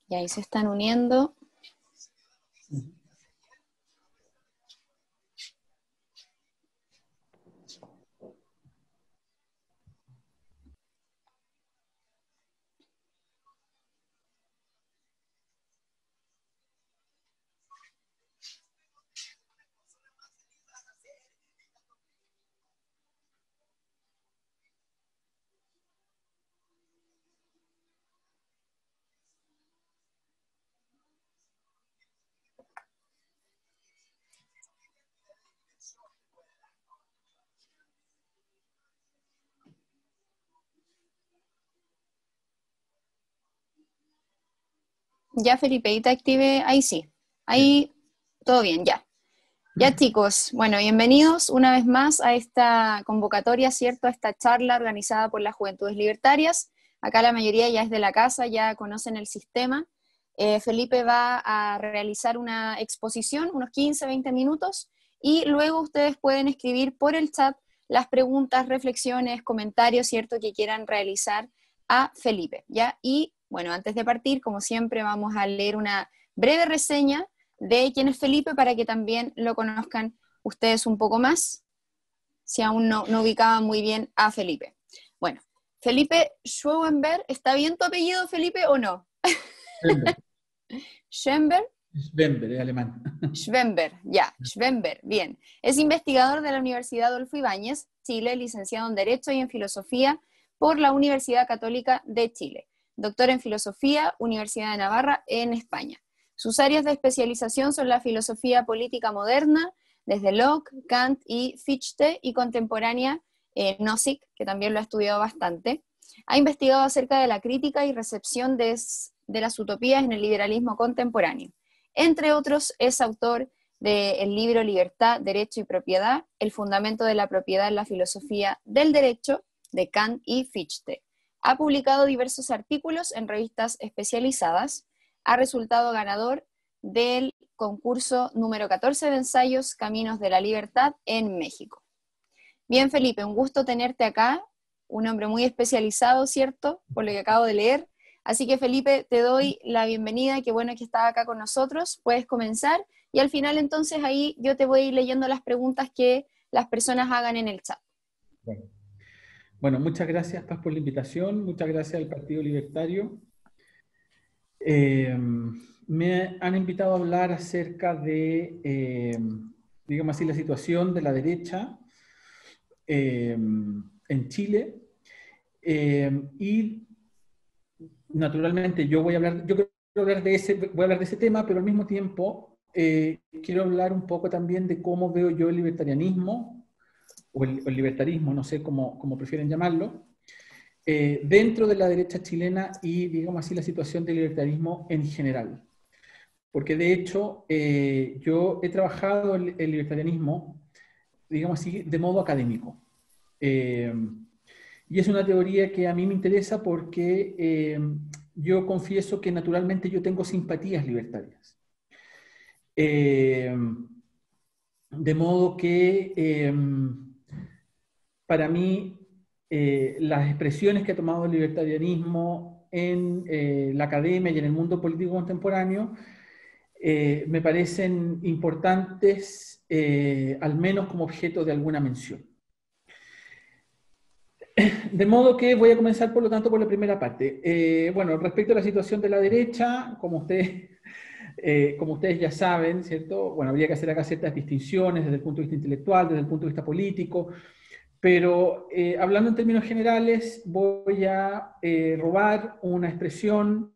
Y ahí se están uniendo. Ya, Felipe, ahí te active, ahí sí, ahí todo bien, ya. Ya, chicos, bueno, bienvenidos una vez más a esta convocatoria, ¿cierto? A esta charla organizada por las Juventudes Libertarias. Acá la mayoría ya es de la casa, ya conocen el sistema. Felipe va a realizar una exposición, unos 15, 20 minutos, y luego ustedes pueden escribir por el chat las preguntas, reflexiones, comentarios, ¿cierto?, que quieran realizar a Felipe, ¿ya? Y, bueno, antes de partir, como siempre, vamos a leer una breve reseña de quién es Felipe para que también lo conozcan ustedes un poco más, si aún no ubicaban muy bien a Felipe. Bueno, Felipe Schwenberg, ¿está bien tu apellido, Felipe, o no? Schwenberg. Schwenberg, es alemán. Schwenberg, ya, Schwenberg, bien. Es investigador de la Universidad Adolfo Ibáñez, Chile, licenciado en Derecho y en Filosofía por la Universidad Católica de Chile. Doctor en Filosofía, Universidad de Navarra, en España. Sus áreas de especialización son la filosofía política moderna, desde Locke, Kant y Fichte, y contemporánea Nozick, que también lo ha estudiado bastante. Ha investigado acerca de la crítica y recepción de las utopías en el liberalismo contemporáneo. Entre otros, es autor del libro Libertad, Derecho y Propiedad, El fundamento de la propiedad en la filosofía del derecho, de Kant y Fichte. Ha publicado diversos artículos en revistas especializadas. Ha resultado ganador del concurso número 14 de ensayos Caminos de la Libertad en México. Bien, Felipe, un gusto tenerte acá, un hombre muy especializado, ¿cierto?, por lo que acabo de leer. Así que, Felipe, te doy la bienvenida, qué bueno que estás acá con nosotros, puedes comenzar, y al final entonces ahí yo te voy leyendo las preguntas que las personas hagan en el chat. Bueno, muchas gracias, Paz, por la invitación, muchas gracias al Partido Libertario. Me han invitado a hablar acerca de, digamos así, la situación de la derecha en Chile, y naturalmente yo voy a hablar de ese tema, pero al mismo tiempo quiero hablar un poco también de cómo veo yo el libertarianismo, o el libertarismo, no sé cómo prefieren llamarlo, dentro de la derecha chilena y, digamos así, la situación del libertarismo en general. Porque de hecho yo he trabajado el libertarianismo, digamos así, de modo académico. Y es una teoría que a mí me interesa porque yo confieso que naturalmente yo tengo simpatías libertarias. De modo que para mí las expresiones que ha tomado el libertarianismo en la academia y en el mundo político contemporáneo me parecen importantes, al menos como objeto de alguna mención. De modo que voy a comenzar, por lo tanto, por la primera parte. Bueno, respecto a la situación de la derecha, como ustedes ya saben, ¿cierto? Bueno, habría que hacer acá ciertas distinciones desde el punto de vista intelectual, desde el punto de vista político, pero hablando en términos generales, voy a robar una expresión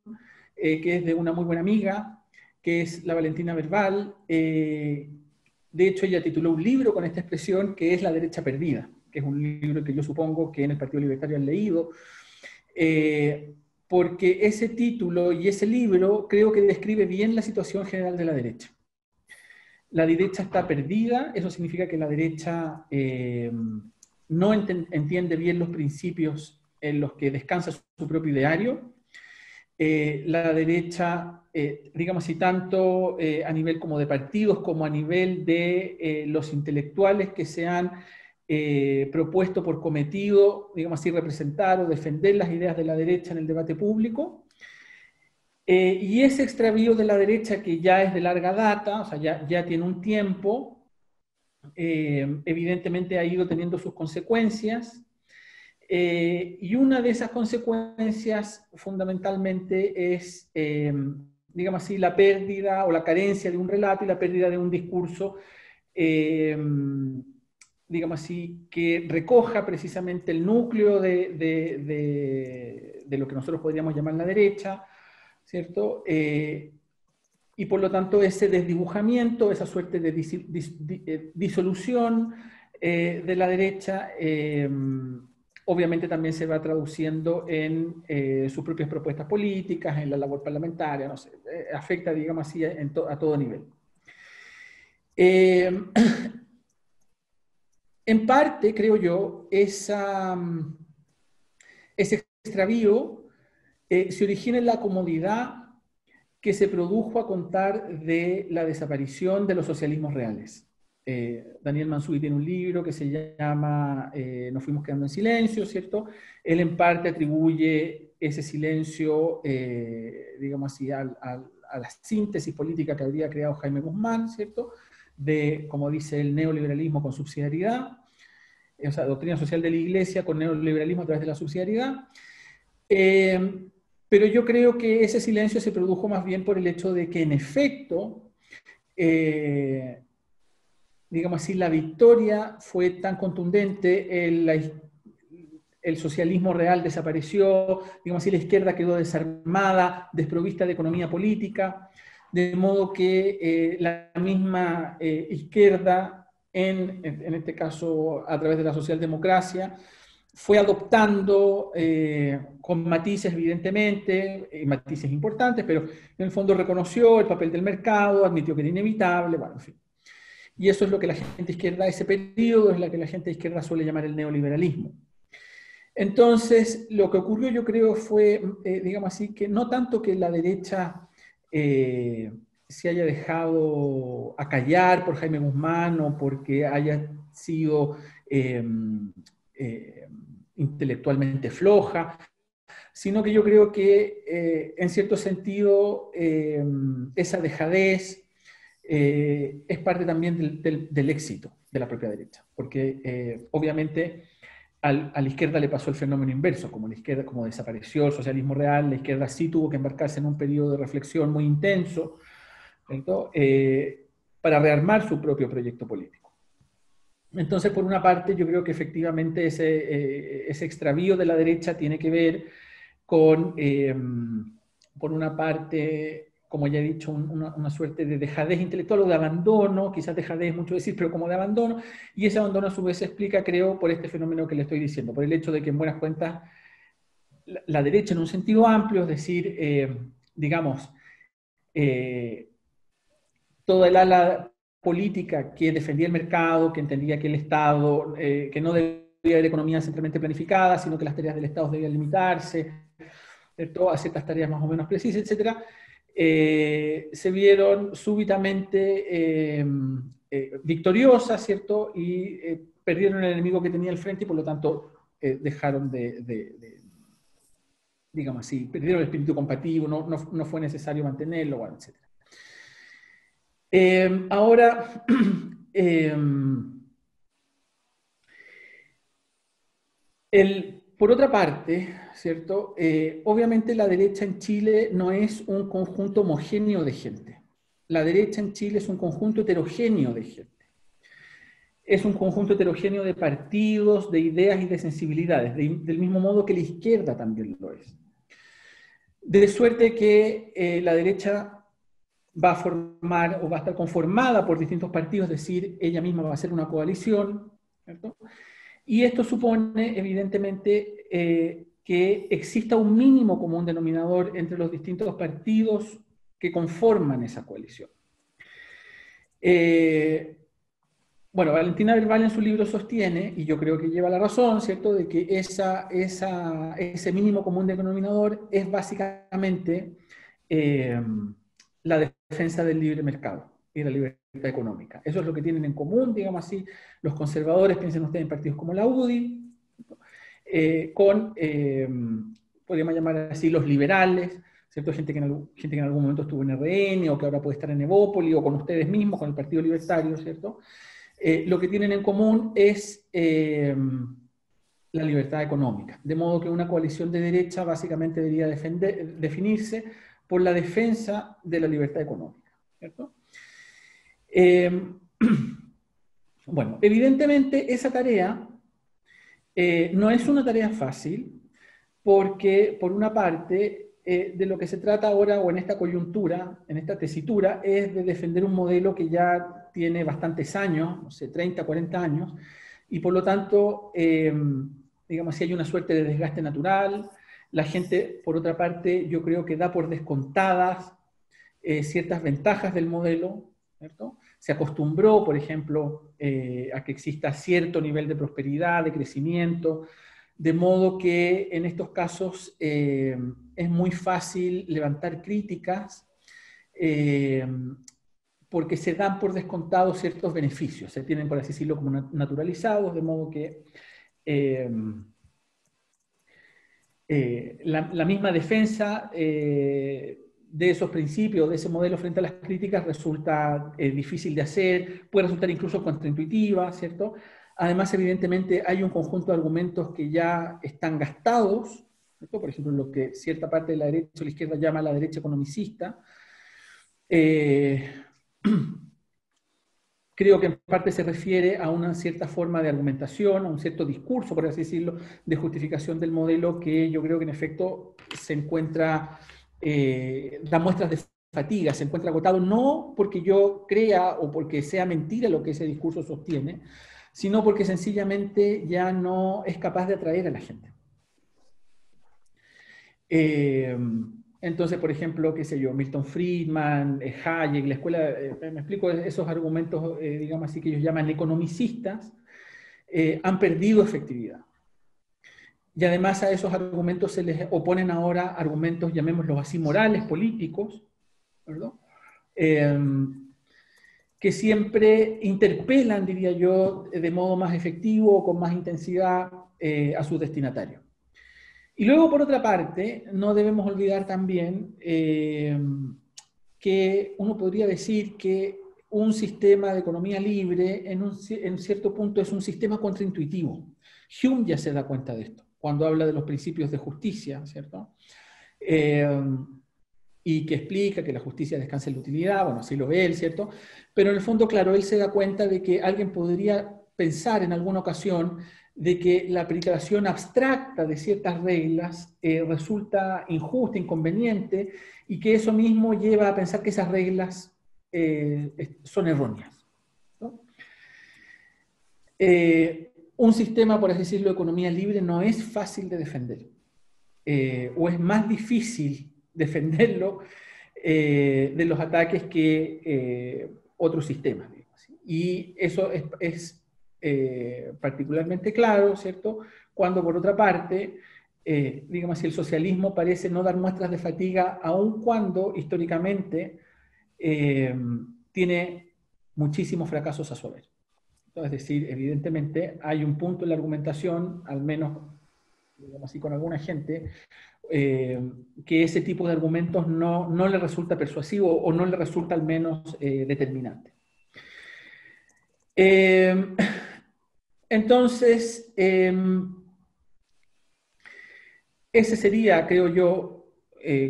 que es de una muy buena amiga, que es la Valentina Verbal. De hecho, ella tituló un libro con esta expresión, que es La derecha perdida, que es un libro que yo supongo que en el Partido Libertario han leído, porque ese título y ese libro creo que describe bien la situación general de la derecha. La derecha está perdida, eso significa que la derecha no entiende bien los principios en los que descansa su propio ideario, la derecha, digamos así, tanto a nivel como de partidos como a nivel de los intelectuales que se han propuesto por cometido, digamos así, representar o defender las ideas de la derecha en el debate público. Y ese extravío de la derecha, que ya es de larga data, o sea, ya tiene un tiempo, evidentemente ha ido teniendo sus consecuencias. Y una de esas consecuencias fundamentalmente es, digamos así, la pérdida o la carencia de un relato y la pérdida de un discurso, digamos así, que recoja precisamente el núcleo de lo que nosotros podríamos llamar la derecha, ¿cierto? Y por lo tanto ese desdibujamiento, esa suerte de disolución de la derecha, obviamente también se va traduciendo en sus propias propuestas políticas, en la labor parlamentaria, no sé, afecta, digamos así, a todo nivel. En parte, creo yo, ese extravío se origina en la comodidad que se produjo a contar de la desaparición de los socialismos reales. Daniel Mansuy tiene un libro que se llama Nos fuimos quedando en silencio, ¿cierto? Él en parte atribuye ese silencio, digamos así, a la síntesis política que habría creado Jaime Guzmán, ¿cierto? De, como dice, el neoliberalismo con subsidiariedad, o sea, doctrina social de la Iglesia con neoliberalismo a través de la subsidiariedad. Pero yo creo que ese silencio se produjo más bien por el hecho de que, en efecto, digamos así, la victoria fue tan contundente, el socialismo real desapareció, digamos así, la izquierda quedó desarmada, desprovista de economía política, de modo que la misma izquierda, en este caso a través de la socialdemocracia, fue adoptando, con matices evidentemente, matices importantes, pero en el fondo reconoció el papel del mercado, admitió que era inevitable, bueno, en fin. Y eso es lo que la gente izquierda, ese periodo es lo que la gente izquierda suele llamar el neoliberalismo. Entonces, lo que ocurrió, yo creo, fue, digamos así, que no tanto que la derecha se haya dejado acallar por Jaime Guzmán o porque haya sido intelectualmente floja, sino que yo creo que, en cierto sentido, esa dejadez es parte también del éxito de la propia derecha, porque obviamente a la izquierda le pasó el fenómeno inverso, como la izquierda, como desapareció el socialismo real, la izquierda sí tuvo que embarcarse en un periodo de reflexión muy intenso, para rearmar su propio proyecto político. Entonces, por una parte, yo creo que efectivamente ese extravío de la derecha tiene que ver con, por una parte, como ya he dicho, una suerte de dejadez intelectual o de abandono, quizás dejadez es mucho decir, pero como de abandono, y ese abandono a su vez se explica, creo, por este fenómeno que le estoy diciendo, por el hecho de que en buenas cuentas la derecha en un sentido amplio, es decir, digamos, toda el ala política que defendía el mercado, que entendía que el Estado, que no debía haber economía centralmente planificada, sino que las tareas del Estado debían limitarse, ¿cierto?, a ciertas tareas más o menos precisas, etc., se vieron súbitamente victoriosas, ¿cierto?, y perdieron el enemigo que tenía al frente y por lo tanto dejaron digamos así, perdieron el espíritu combativo, no fue necesario mantenerlo, bueno, etc. Ahora, por otra parte, ¿cierto? Obviamente la derecha en Chile no es un conjunto homogéneo de gente. La derecha en Chile es un conjunto heterogéneo de gente. Es un conjunto heterogéneo de partidos, de ideas y de sensibilidades, del mismo modo que la izquierda también lo es. De suerte que la derecha va a formar o va a estar conformada por distintos partidos, es decir, ella misma va a ser una coalición, ¿cierto? Y esto supone, evidentemente, que exista un mínimo común denominador entre los distintos partidos que conforman esa coalición. bueno, Valentina Verbal en su libro sostiene, y yo creo que lleva la razón, ¿cierto?, de que ese mínimo común denominador es básicamente eh, la defensa del libre mercado y la libertad económica. Eso es lo que tienen en común, digamos así, los conservadores, piensen ustedes en partidos como la UDI, podríamos llamar así, los liberales, ¿cierto? Gente que en algún momento estuvo en RN o que ahora puede estar en Evópoli o con ustedes mismos, con el Partido Libertario, ¿cierto? Lo que tienen en común es la libertad económica. De modo que una coalición de derecha básicamente debería definirse por la defensa de la libertad económica, ¿cierto? Bueno, evidentemente esa tarea no es una tarea fácil porque, por una parte, de lo que se trata ahora o en esta coyuntura, en esta tesitura, es de defender un modelo que ya tiene bastantes años, no sé, 30, 40 años, y por lo tanto, digamos, si hay una suerte de desgaste natural, la gente, por otra parte, yo creo que da por descontadas ciertas ventajas del modelo, ¿cierto? Se acostumbró, por ejemplo, a que exista cierto nivel de prosperidad, de crecimiento, de modo que en estos casos es muy fácil levantar críticas porque se dan por descontado ciertos beneficios, se tienen, por así decirlo, como naturalizados, de modo que la misma defensa de esos principios, de ese modelo frente a las críticas, resulta difícil de hacer, puede resultar incluso contraintuitiva, ¿cierto? Además, evidentemente, hay un conjunto de argumentos que ya están gastados, ¿cierto? Por ejemplo, lo que cierta parte de la derecha o la izquierda llama la derecha economicista. Creo que en parte se refiere a una cierta forma de argumentación, a un cierto discurso, por así decirlo, de justificación del modelo que yo creo que en efecto se encuentra, da muestras de fatiga, se encuentra agotado, no porque yo crea o porque sea mentira lo que ese discurso sostiene, sino porque sencillamente ya no es capaz de atraer a la gente. Entonces, por ejemplo, qué sé yo, Milton Friedman, Hayek, la escuela, me explico, esos argumentos, digamos así, que ellos llaman economicistas, han perdido efectividad. Y además a esos argumentos se les oponen ahora argumentos, llamémoslos así, morales, políticos, ¿verdad? Que siempre interpelan, diría yo, de modo más efectivo, con más intensidad a sus destinatarios. Y luego, por otra parte, no debemos olvidar también que uno podría decir que un sistema de economía libre en cierto punto es un sistema contraintuitivo. Hume ya se da cuenta de esto, cuando habla de los principios de justicia, ¿cierto? Y que explica que la justicia descansa en la utilidad, bueno, así lo ve él, ¿cierto? Pero en el fondo, claro, él se da cuenta de que alguien podría pensar en alguna ocasión de que la aplicación abstracta de ciertas reglas resulta injusta, inconveniente, y que eso mismo lleva a pensar que esas reglas son erróneas, ¿no? Un sistema, por así decirlo, de economía libre no es fácil de defender, o es más difícil defenderlo de los ataques que otros sistemas. Y eso es particularmente claro, ¿cierto? Cuando por otra parte, digamos, el socialismo parece no dar muestras de fatiga, aun cuando históricamente tiene muchísimos fracasos a su haber. Es decir, evidentemente hay un punto en la argumentación, al menos, digamos así, con alguna gente, que ese tipo de argumentos no le resulta persuasivo o no le resulta al menos determinante. Entonces, ese sería, creo yo,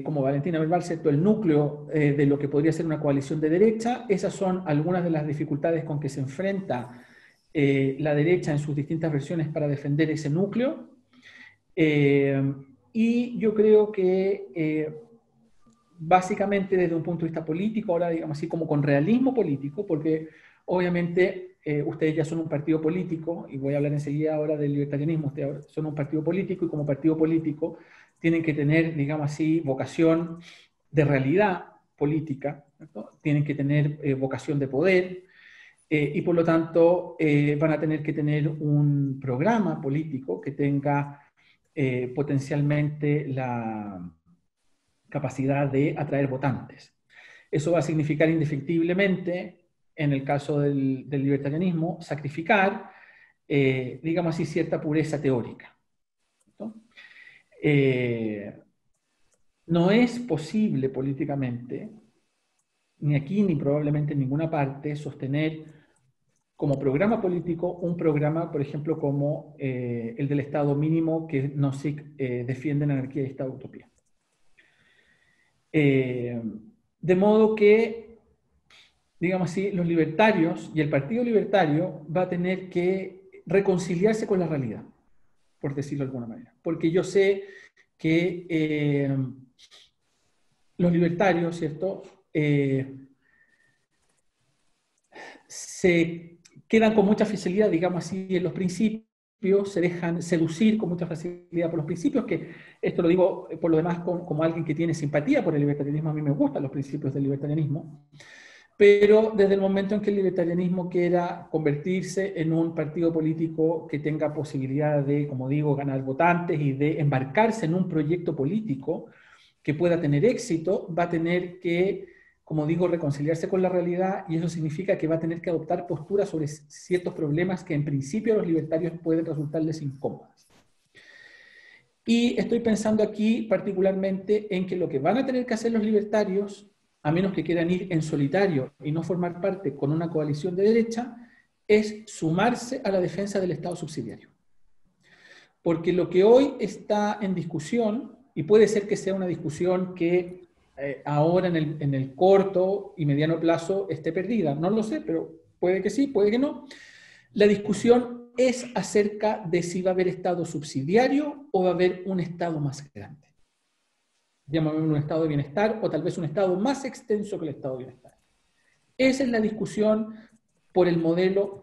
como Valentina Verbal, ¿cierto?, el núcleo de lo que podría ser una coalición de derecha. Esas son algunas de las dificultades con que se enfrenta la derecha en sus distintas versiones para defender ese núcleo. Y yo creo que básicamente desde un punto de vista político, ahora digamos así como con realismo político, porque obviamente ustedes ya son un partido político, y voy a hablar enseguida ahora del libertarianismo, ustedes son un partido político y como partido político tienen que tener, digamos así, vocación de realidad política, ¿cierto? Tienen que tener vocación de poder, y por lo tanto van a tener que tener un programa político que tenga potencialmente la capacidad de atraer votantes. Eso va a significar indefectiblemente, en el caso del libertarianismo, sacrificar, digamos así, cierta pureza teórica, ¿no? No es posible políticamente, ni aquí ni probablemente en ninguna parte, sostener como programa político un programa, por ejemplo, como el del Estado mínimo que Nozick defiende en Anarquía y Estado Utopía. De modo que, digamos así, los libertarios y el Partido Libertario va a tener que reconciliarse con la realidad, por decirlo de alguna manera. Porque yo sé que los libertarios, ¿cierto?, se quedan con mucha facilidad, digamos así, en los principios, se dejan seducir con mucha facilidad por los principios, que esto lo digo por lo demás como alguien que tiene simpatía por el libertarianismo. A mí me gustan los principios del libertarianismo, pero desde el momento en que el libertarianismo quiera convertirse en un partido político que tenga posibilidad de, como digo, ganar votantes y de embarcarse en un proyecto político que pueda tener éxito, va a tener que, como digo, reconciliarse con la realidad, y eso significa que va a tener que adoptar posturas sobre ciertos problemas que en principio a los libertarios pueden resultarles incómodas. Y estoy pensando aquí particularmente en que lo que van a tener que hacer los libertarios, a menos que quieran ir en solitario y no formar parte con una coalición de derecha, es sumarse a la defensa del Estado subsidiario. Porque lo que hoy está en discusión, y puede ser que sea una discusión que ahora en el corto y mediano plazo esté perdida, no lo sé, pero puede que sí, puede que no. La discusión es acerca de si va a haber Estado subsidiario o va a haber un Estado más grande. Llámame un Estado de bienestar o tal vez un Estado más extenso que el Estado de bienestar. Esa es la discusión por el modelo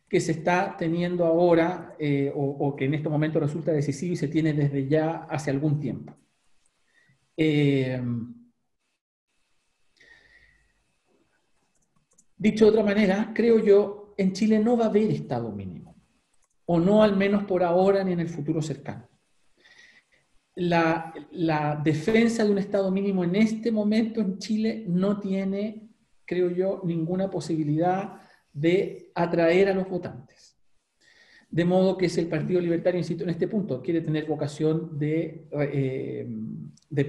que se está teniendo ahora o que en este momento resulta decisivo y se tiene desde ya hace algún tiempo. Dicho de otra manera, creo yo, en Chile no va a haber Estado mínimo, o no al menos por ahora ni en el futuro cercano. La defensa de un Estado mínimo en este momento en Chile no tiene, creo yo, ninguna posibilidad de atraer a los votantes. De modo que si el Partido Libertario, insisto en este punto, quiere tener vocación de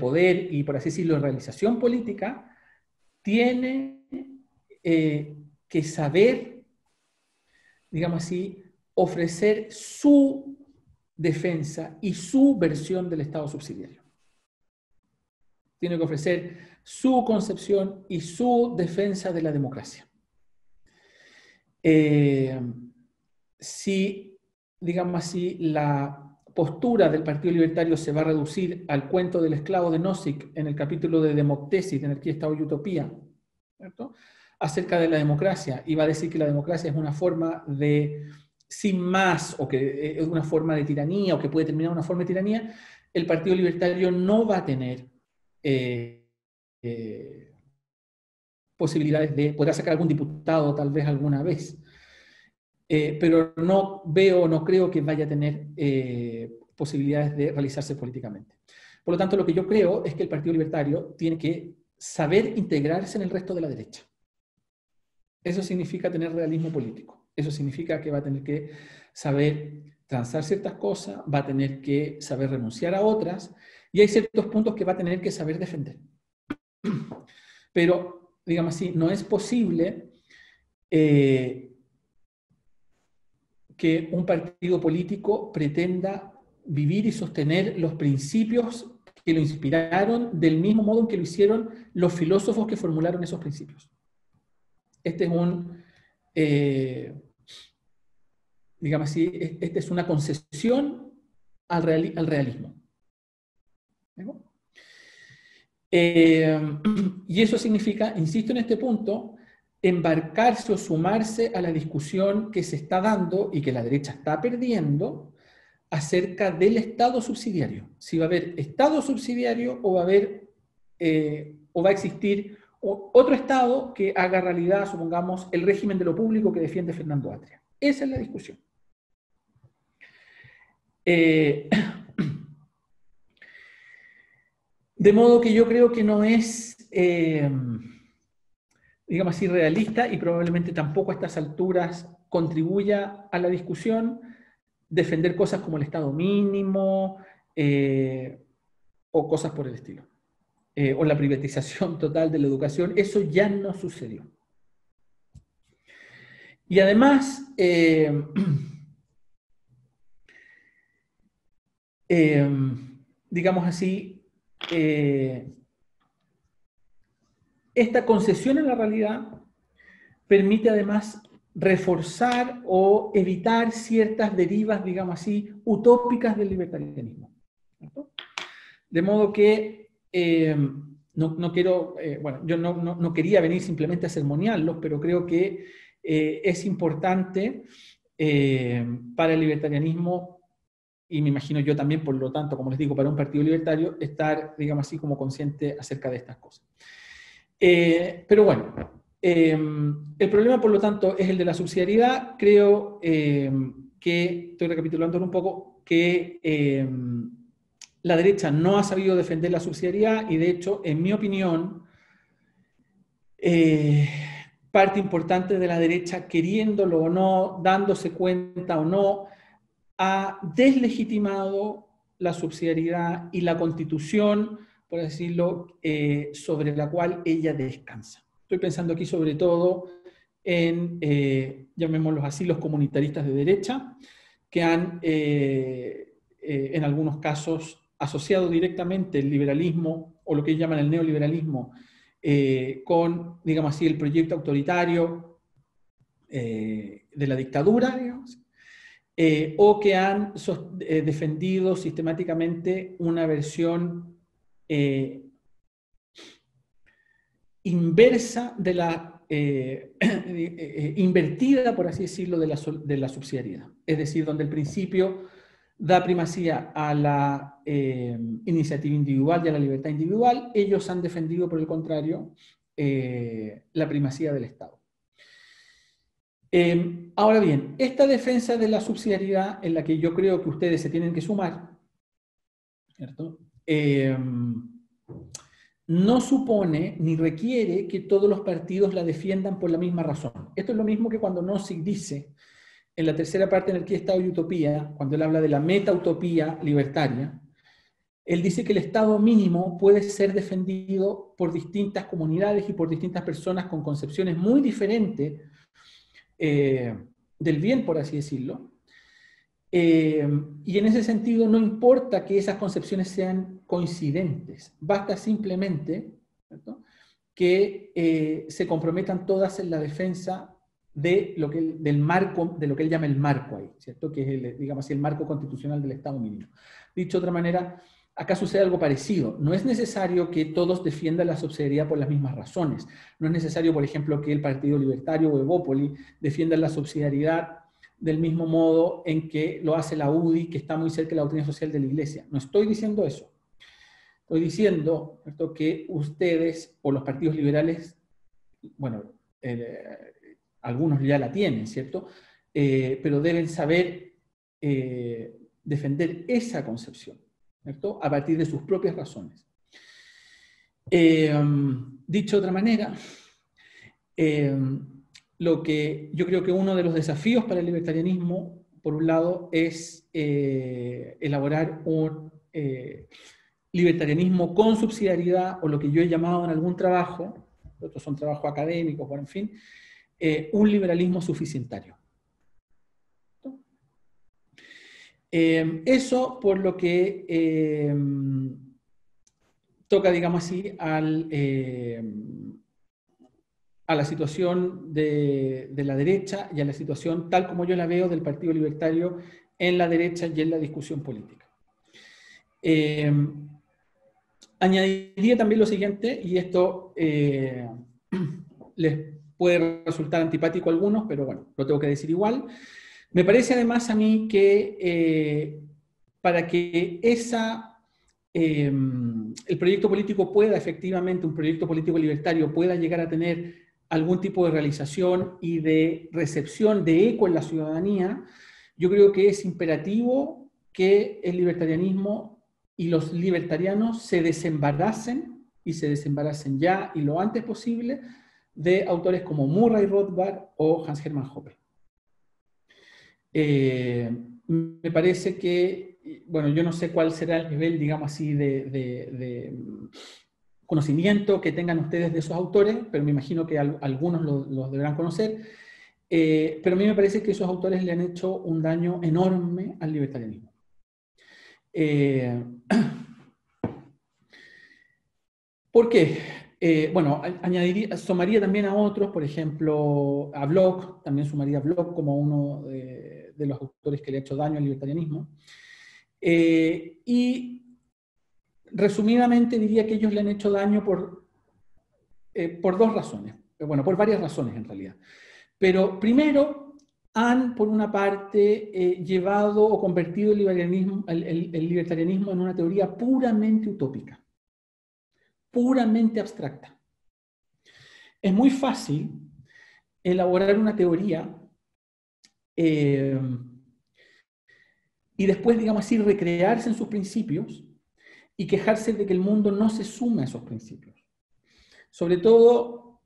poder y, por así decirlo, realización política, tiene que saber, digamos así, ofrecer su defensa y su versión del Estado subsidiario. Tiene que ofrecer su concepción y su defensa de la democracia. Si, digamos así, la postura del Partido Libertario se va a reducir al cuento del esclavo de Nozick en el capítulo de Democtesis, de Anarquía, Estado y Utopía, ¿cierto?, acerca de la democracia, y va a decir que la democracia es una forma de, sin más, o que es una forma de tiranía, o que puede terminar una forma de tiranía, el Partido Libertario no va a tener posibilidades de poder sacar algún diputado tal vez alguna vez. Pero no veo, no creo que vaya a tener posibilidades de realizarse políticamente. Por lo tanto, lo que yo creo es que el Partido Libertario tiene que saber integrarse en el resto de la derecha. Eso significa tener realismo político. Eso significa que va a tener que saber transar ciertas cosas, va a tener que saber renunciar a otras, y hay ciertos puntos que va a tener que saber defender. Pero, digamos así, no es posible que un partido político pretenda vivir y sostener los principios que lo inspiraron del mismo modo en que lo hicieron los filósofos que formularon esos principios. Este es digamos así, esta es una concesión al realismo. Y eso significa, insisto en este punto, embarcarse o sumarse a la discusión que se está dando y que la derecha está perdiendo acerca del Estado subsidiario. Si va a haber Estado subsidiario o va a haber o va a existir otro Estado que haga realidad, supongamos, el régimen de lo público que defiende Fernando Atria. Esa es la discusión. De modo que yo creo que no es, digamos así, realista, y probablemente tampoco a estas alturas contribuya a la discusión defender cosas como el Estado mínimo o cosas por el estilo. O la privatización total de la educación. Eso ya no sucedió. Y además, digamos así, esta concesión a la realidad permite además reforzar o evitar ciertas derivas, digamos así, utópicas del libertarianismo. ¿Cierto? De modo que no quiero, bueno, yo no quería venir simplemente a sermonearlos, pero creo que es importante para el libertarianismo, y me imagino yo también, por lo tanto, como les digo, para un partido libertario, estar, digamos así, como consciente acerca de estas cosas. Pero bueno, el problema, por lo tanto, es el de la subsidiariedad. Creo que, estoy recapitulando un poco, que la derecha no ha sabido defender la subsidiariedad y, de hecho, en mi opinión, parte importante de la derecha, queriéndolo o no, dándose cuenta o no, ha deslegitimado la subsidiariedad y la constitución, por decirlo, sobre la cual ella descansa. Estoy pensando aquí sobre todo en, llamémoslos así, los comunitaristas de derecha, que han, en algunos casos, asociado directamente el liberalismo, o lo que llaman el neoliberalismo, con, digamos así, el proyecto autoritario de la dictadura, digamos, o que han defendido sistemáticamente una versión inversa de la, invertida, por así decirlo, de la subsidiariedad. Es decir, donde el principio da primacía a la iniciativa individual y a la libertad individual, ellos han defendido, por el contrario, la primacía del Estado. Ahora bien, esta defensa de la subsidiariedad, en la que yo creo que ustedes se tienen que sumar, ¿cierto? No supone ni requiere que todos los partidos la defiendan por la misma razón. Esto es lo mismo que cuando Nozick dice, en la tercera parte, Anarquía, Estado y Utopía, cuando él habla de la meta-utopía libertaria, él dice que el Estado mínimo puede ser defendido por distintas comunidades y por distintas personas con concepciones muy diferentes del bien, por así decirlo. Y en ese sentido no importa que esas concepciones sean coincidentes, basta simplemente, ¿cierto?, que se comprometan todas en la defensa de lo que, del marco, de lo que él llama el marco ahí, ¿cierto?, que es el, digamos así, el marco constitucional del Estado mínimo. Dicho de otra manera, acá sucede algo parecido. No es necesario que todos defiendan la subsidiariedad por las mismas razones. No es necesario, por ejemplo, que el Partido Libertario o Evópoli defiendan la subsidiariedad del mismo modo en que lo hace la UDI, que está muy cerca de la doctrina social de la Iglesia. No estoy diciendo eso. Estoy diciendo, ¿cierto?, que ustedes, o los partidos liberales, bueno, algunos ya la tienen, ¿cierto?, pero deben saber defender esa concepción, ¿cierto?, a partir de sus propias razones. Dicho de otra manera, lo que yo creo que uno de los desafíos para el libertarianismo, por un lado, es elaborar un libertarianismo con subsidiariedad, o lo que yo he llamado en algún trabajo, otros son trabajos académicos, bueno, en fin, un liberalismo suficientario. Eso por lo que toca, digamos así, a la situación de la derecha y a la situación tal como yo la veo del Partido Libertario en la derecha y en la discusión política. Añadiría también lo siguiente, y esto les puede resultar antipático a algunos, pero bueno, lo tengo que decir igual. Me parece además a mí que para que esa el proyecto político pueda efectivamente, un proyecto político libertario pueda llegar a tener algún tipo de realización y de recepción, de eco en la ciudadanía, yo creo que es imperativo que el libertarianismo y los libertarianos se desembaracen, y se desembaracen ya y lo antes posible, de autores como Murray Rothbard o Hans Hermann Hoppe. Me parece que, bueno, yo no sé cuál será el nivel, digamos así, de conocimiento que tengan ustedes de esos autores, pero me imagino que algunos los deberán conocer, pero a mí me parece que esos autores le han hecho un daño enorme al libertarianismo. ¿Por qué? Bueno, sumaría también a otros, por ejemplo, a Bloch, también sumaría a Bloch como uno de los autores que le ha hecho daño al libertarianismo. Y resumidamente diría que ellos le han hecho daño por dos razones, bueno, por varias razones en realidad. Pero primero, han, por una parte, llevado o convertido el libertarianismo en una teoría puramente utópica, puramente abstracta. Es muy fácil elaborar una teoría y después, digamos así, recrearse en sus principios y quejarse de que el mundo no se sume a esos principios. Sobre todo,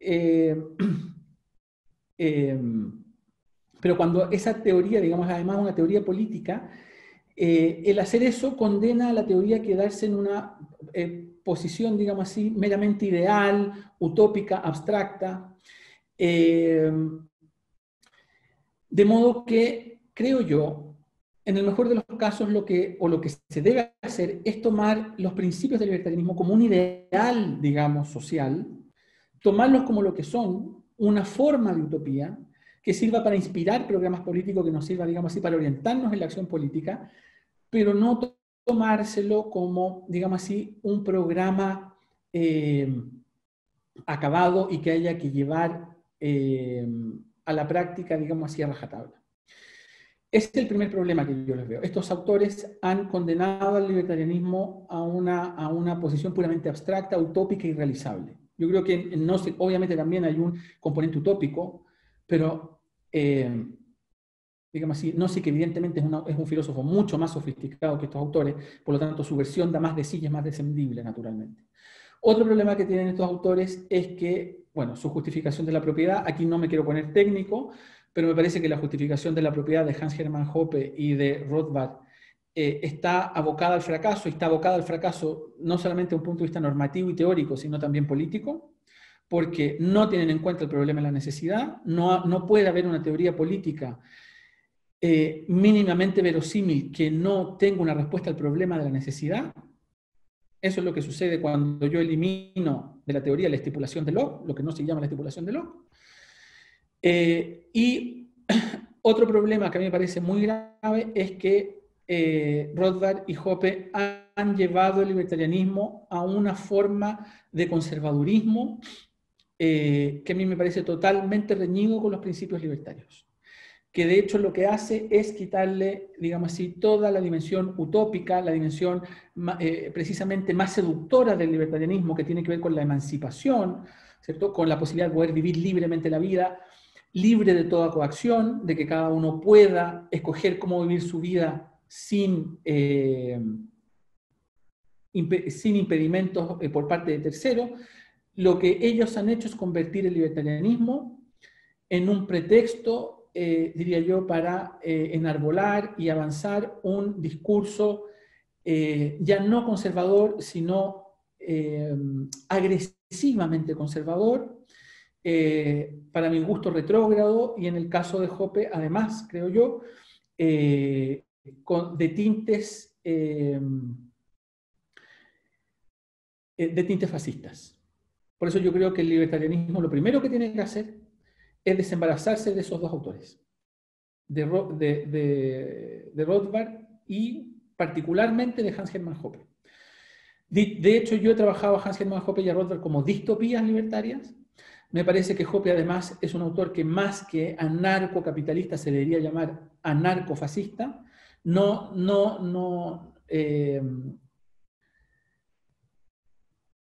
pero cuando esa teoría, digamos, además una teoría política, el hacer eso condena a la teoría a quedarse en una posición, digamos así, meramente ideal, utópica, abstracta. De modo que, creo yo, en el mejor de los casos, lo que se debe hacer es tomar los principios del libertarianismo como un ideal, digamos, social, tomarlos como lo que son, una forma de utopía, que sirva para inspirar programas políticos, que nos sirva, digamos así, para orientarnos en la acción política, pero no tomárselo como, digamos así, un programa acabado y que haya que llevar a la práctica, digamos así, a rajatabla. Ese es el primer problema que yo les veo. Estos autores han condenado al libertarianismo a una posición puramente abstracta, utópica y irrealizable. Yo creo que obviamente también hay un componente utópico, pero digamos así, no sé que evidentemente es un filósofo mucho más sofisticado que estos autores, por lo tanto su versión da más de sí y es más descendible, naturalmente. Otro problema que tienen estos autores es que, bueno, su justificación de la propiedad, aquí no me quiero poner técnico, pero me parece que la justificación de la propiedad de Hans Hermann Hoppe y de Rothbard está abocada al fracaso, y está abocada al fracaso no solamente desde un punto de vista normativo y teórico, sino también político, porque no tienen en cuenta el problema de la necesidad, no puede haber una teoría política mínimamente verosímil que no tenga una respuesta al problema de la necesidad. Eso es lo que sucede cuando yo elimino de la teoría la estipulación de Locke, lo que no se llama la estipulación de Locke. Y otro problema que a mí me parece muy grave es que Rothbard y Hoppe han llevado el libertarianismo a una forma de conservadurismo que a mí me parece totalmente reñido con los principios libertarios, que de hecho lo que hace es quitarle, digamos así, toda la dimensión utópica, la dimensión precisamente más seductora del libertarianismo, que tiene que ver con la emancipación, ¿cierto? Con la posibilidad de poder vivir libremente la vida, libre de toda coacción, de que cada uno pueda escoger cómo vivir su vida sin impedimentos por parte de terceros. Lo que ellos han hecho es convertir el libertarianismo en un pretexto, diría yo, para enarbolar y avanzar un discurso ya no conservador, sino agresivamente conservador, para mi gusto retrógrado, y en el caso de Hoppe, además, creo yo, de tintes fascistas. Por eso yo creo que el libertarianismo lo primero que tiene que hacer es desembarazarse de esos dos autores, de Rothbard y particularmente de Hans Hermann Hoppe. De hecho, yo he trabajado a Hans Hermann Hoppe y a Rothbard como distopías libertarias. Me parece que Hoppe además es un autor que más que anarcocapitalista se debería llamar anarcofascista.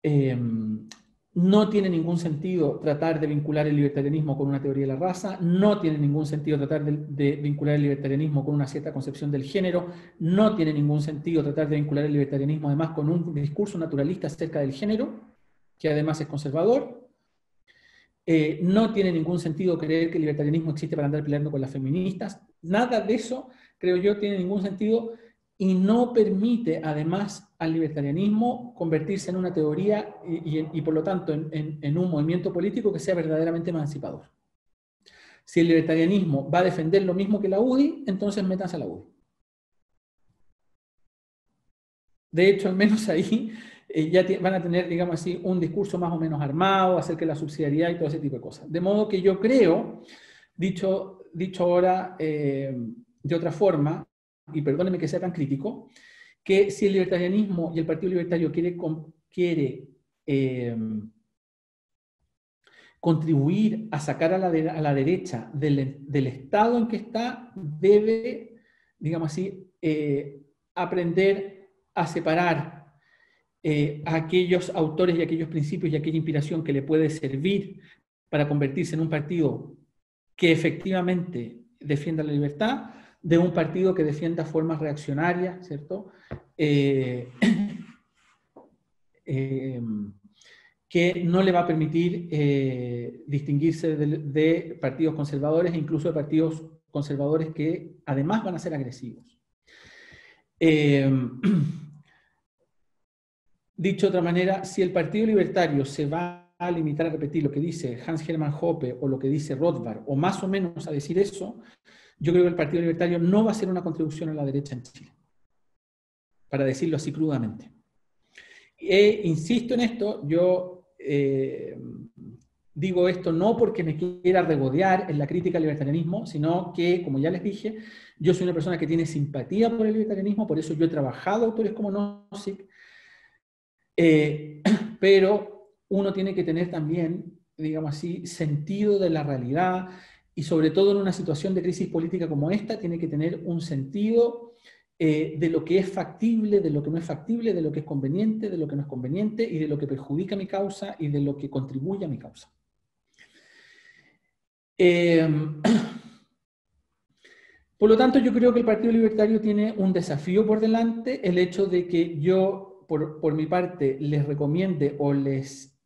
No tiene ningún sentido tratar de vincular el libertarianismo con una teoría de la raza, no tiene ningún sentido tratar de vincular el libertarianismo con una cierta concepción del género, no tiene ningún sentido tratar de vincular el libertarianismo además con un discurso naturalista acerca del género, que además es conservador. No tiene ningún sentido creer que el libertarianismo existe para andar peleando con las feministas. Nada de eso, creo yo, tiene ningún sentido y no permite, además, al libertarianismo convertirse en una teoría y por lo tanto, en un movimiento político que sea verdaderamente emancipador. Si el libertarianismo va a defender lo mismo que la UDI, entonces métanse a la UDI. De hecho, al menos ahí ya van a tener, digamos así, un discurso más o menos armado acerca de la subsidiariedad y todo ese tipo de cosas. De modo que yo creo, dicho ahora de otra forma, y perdónenme que sea tan crítico, que si el libertarianismo y el Partido Libertario quiere contribuir a sacar a la derecha del estado en que está, debe, digamos así, aprender a separar a aquellos autores y aquellos principios y aquella inspiración que le puede servir para convertirse en un partido que efectivamente defienda la libertad, de un partido que defienda formas reaccionarias, ¿cierto? Que no le va a permitir distinguirse de partidos conservadores e incluso de partidos conservadores que además van a ser agresivos. Dicho de otra manera, si el Partido Libertario se va a limitar a repetir lo que dice Hans-Hermann Hoppe o lo que dice Rothbard, o más o menos a decir eso, yo creo que el Partido Libertario no va a hacer una contribución a la derecha en Chile, para decirlo así crudamente. Insisto en esto, yo digo esto no porque me quiera regodear en la crítica al libertarianismo, sino que, como ya les dije, yo soy una persona que tiene simpatía por el libertarianismo, por eso yo he trabajado autores como Nozick, pero uno tiene que tener también, digamos así, sentido de la realidad y sobre todo en una situación de crisis política como esta, tiene que tener un sentido de lo que es factible, de lo que no es factible, de lo que es conveniente, de lo que no es conveniente y de lo que perjudica mi causa y de lo que contribuye a mi causa. Por lo tanto, yo creo que el Partido Libertario tiene un desafío por delante, el hecho de que yo por mi parte, les recomiende o les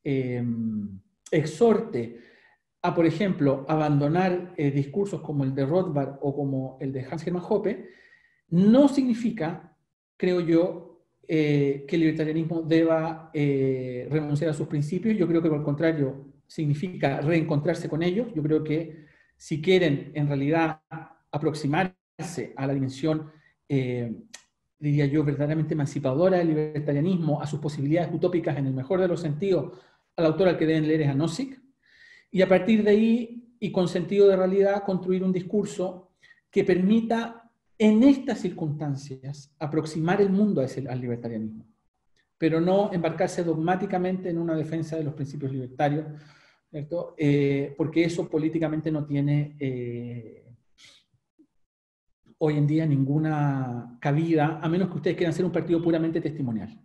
exhorte a, por ejemplo, abandonar discursos como el de Rothbard o como el de Hans-Hermann Hoppe, no significa, creo yo, que el libertarianismo deba renunciar a sus principios. Yo creo que, por el contrario, significa reencontrarse con ellos. Yo creo que si quieren, en realidad, aproximarse a la dimensión diría yo, verdaderamente emancipadora del libertarianismo, a sus posibilidades utópicas en el mejor de los sentidos, al autor al que deben leer es a Nozick, y a partir de ahí, y con sentido de realidad, construir un discurso que permita, en estas circunstancias, aproximar el mundo al libertarianismo, pero no embarcarse dogmáticamente en una defensa de los principios libertarios, ¿cierto? Porque eso políticamente no tiene hoy en día ninguna cabida, a menos que ustedes quieran ser un partido puramente testimonial.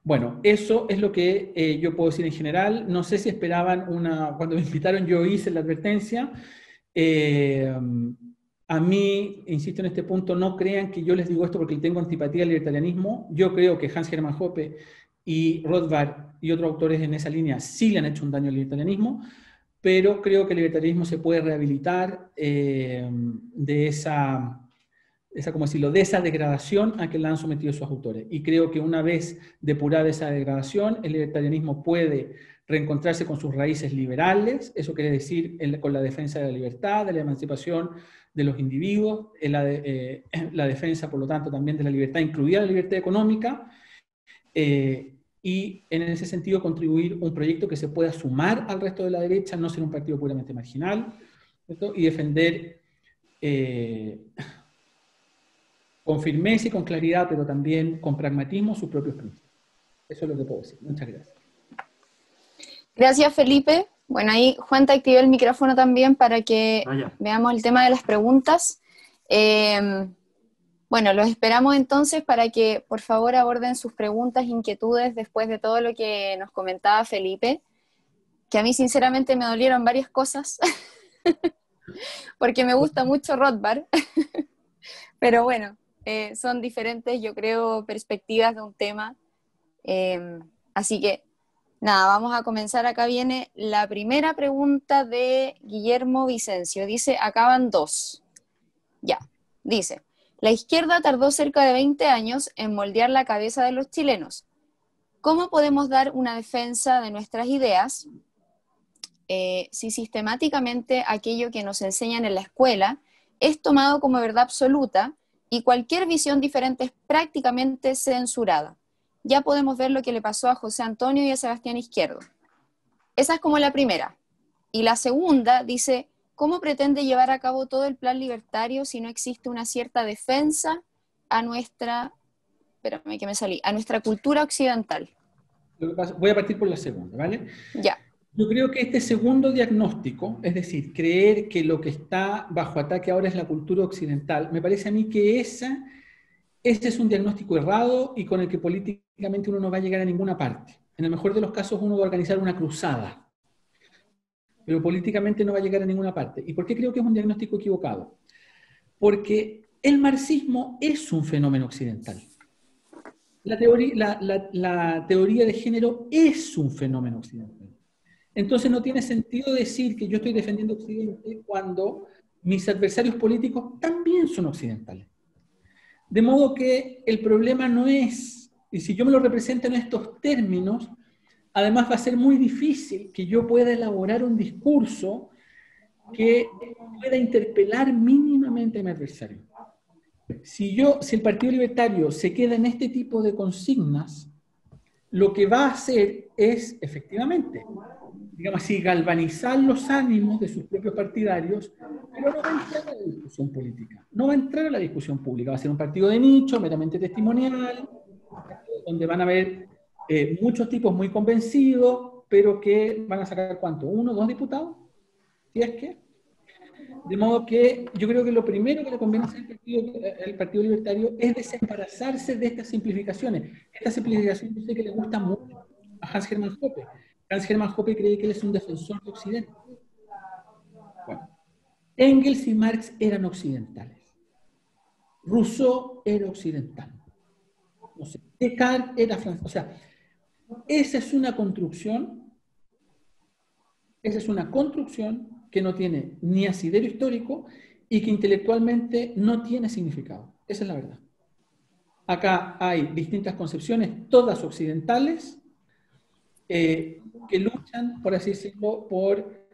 Bueno, eso es lo que yo puedo decir en general. No sé si esperaban cuando me invitaron yo hice la advertencia. A mí, insisto en este punto, no crean que yo les digo esto porque tengo antipatía al libertarianismo. Yo creo que Hans-Hermann Hoppe y Rothbard y otros autores en esa línea sí le han hecho un daño al libertarianismo, pero creo que el libertarismo se puede rehabilitar de esa, ¿cómo decirlo?, de esa degradación a que la han sometido sus autores. Y creo que una vez depurada esa degradación, el libertarianismo puede reencontrarse con sus raíces liberales, eso quiere decir con la defensa de la libertad, de la emancipación de los individuos, la defensa, por lo tanto, también de la libertad, incluida la libertad económica, y en ese sentido contribuir un proyecto que se pueda sumar al resto de la derecha, no ser un partido puramente marginal, ¿cierto? Y defender con firmeza y con claridad, pero también con pragmatismo, sus propios principios. Eso es lo que puedo decir. Muchas gracias. Gracias, Felipe. Bueno, ahí Juan te activó el micrófono también para que veamos el tema de las preguntas. Bueno, los esperamos entonces para que por favor aborden sus preguntas, inquietudes después de todo lo que nos comentaba Felipe, que a mí sinceramente me dolieron varias cosas, porque me gusta mucho Rothbard, pero bueno, son diferentes, yo creo, perspectivas de un tema. Así que, nada, vamos a comenzar. Acá viene la primera pregunta de Guillermo Vicencio. Dice, acaban dos. Ya, dice, la izquierda tardó cerca de 20 años en moldear la cabeza de los chilenos. ¿Cómo podemos dar una defensa de nuestras ideas si sistemáticamente aquello que nos enseñan en la escuela es tomado como verdad absoluta y cualquier visión diferente es prácticamente censurada? Ya podemos ver lo que le pasó a José Antonio y a Sebastián Izquierdo. Esa es como la primera. Y la segunda dice, ¿cómo pretende llevar a cabo todo el plan libertario si no existe una cierta defensa a nuestra, espérame que me salí, a nuestra cultura occidental? Voy a partir por la segunda, ¿vale? Ya. Yo creo que este segundo diagnóstico, es decir, creer que lo que está bajo ataque ahora es la cultura occidental, me parece a mí que ese es un diagnóstico errado y con el que políticamente uno no va a llegar a ninguna parte. En el mejor de los casos uno va a organizar una cruzada, pero políticamente no va a llegar a ninguna parte. ¿Y por qué creo que es un diagnóstico equivocado? Porque el marxismo es un fenómeno occidental. La teoría de género es un fenómeno occidental. Entonces no tiene sentido decir que yo estoy defendiendo Occidente cuando mis adversarios políticos también son occidentales. De modo que el problema no es, y si yo me lo represento en estos términos, además va a ser muy difícil que yo pueda elaborar un discurso que pueda interpelar mínimamente a mi adversario. Si el Partido Libertario se queda en este tipo de consignas, lo que va a hacer es, efectivamente, digamos así, galvanizar los ánimos de sus propios partidarios, pero no va a entrar a la discusión política, no va a entrar a la discusión pública, va a ser un partido de nicho, meramente testimonial, donde van a haber muchos tipos muy convencidos, pero que van a sacar ¿cuánto? ¿1 o 2 diputados? ¿Si es que? De modo que yo creo que lo primero que le conviene hacer al Partido Libertario es desembarazarse de estas simplificaciones. Esta simplificación yo sé que le gusta mucho a Hans Hermann Hoppe. Hans Hermann Hoppe cree que él es un defensor de Occidente. Bueno, Engels y Marx eran occidentales. Rousseau era occidental. No sé, Descartes era francés. O sea, esa es una construcción que no tiene ni asidero histórico y que intelectualmente no tiene significado. Esa es la verdad. Acá hay distintas concepciones, todas occidentales, que luchan, por así decirlo, por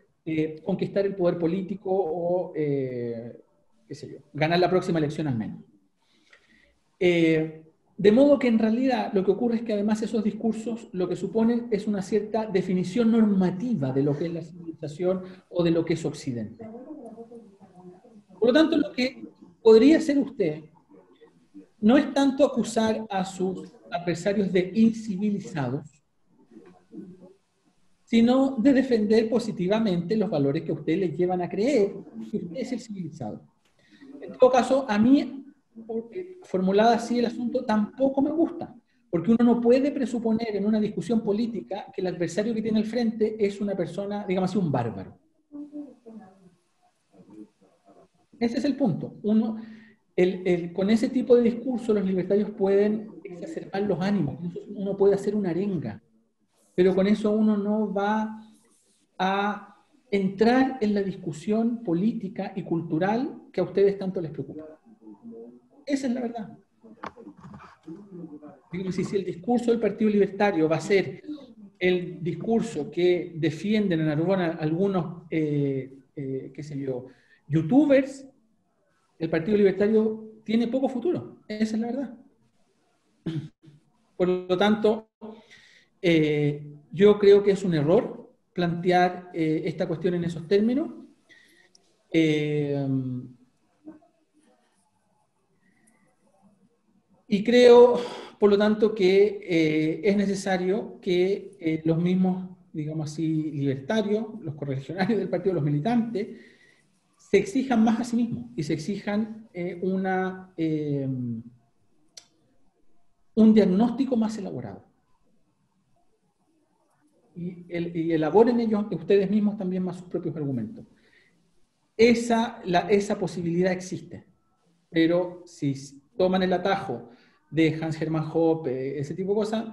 conquistar el poder político o, qué sé yo, ganar la próxima elección al menos. De modo que en realidad lo que ocurre es que además esos discursos lo que suponen es una cierta definición normativa de lo que es la civilización o de lo que es Occidente. Por lo tanto, lo que podría hacer usted no es tanto acusar a sus adversarios de incivilizados, sino de defender positivamente los valores que a usted le llevan a creer que usted es el civilizado. En todo caso, a mí, formulada así el asunto, tampoco me gusta, porque uno no puede presuponer en una discusión política que el adversario que tiene al frente es una persona, digamos así, un bárbaro. Ese es el punto. Con ese tipo de discurso los libertarios pueden exacerbar los ánimos, uno puede hacer una arenga, pero con eso uno no va a entrar en la discusión política y cultural que a ustedes tanto les preocupa. Esa es la verdad. Si el discurso del Partido Libertario va a ser el discurso que defienden en algunos, qué sé yo, youtubers, el Partido Libertario tiene poco futuro. Esa es la verdad. Por lo tanto, yo creo que es un error plantear esta cuestión en esos términos. Y creo, por lo tanto, que es necesario que los mismos, digamos así, libertarios, los correligionarios del partido, los militantes, se exijan más a sí mismos y se exijan un diagnóstico más elaborado. Y elaboren ellos, ustedes mismos también más sus propios argumentos. Esa posibilidad existe, pero si toman el atajo de Hans Hermann Hoppe, ese tipo de cosas,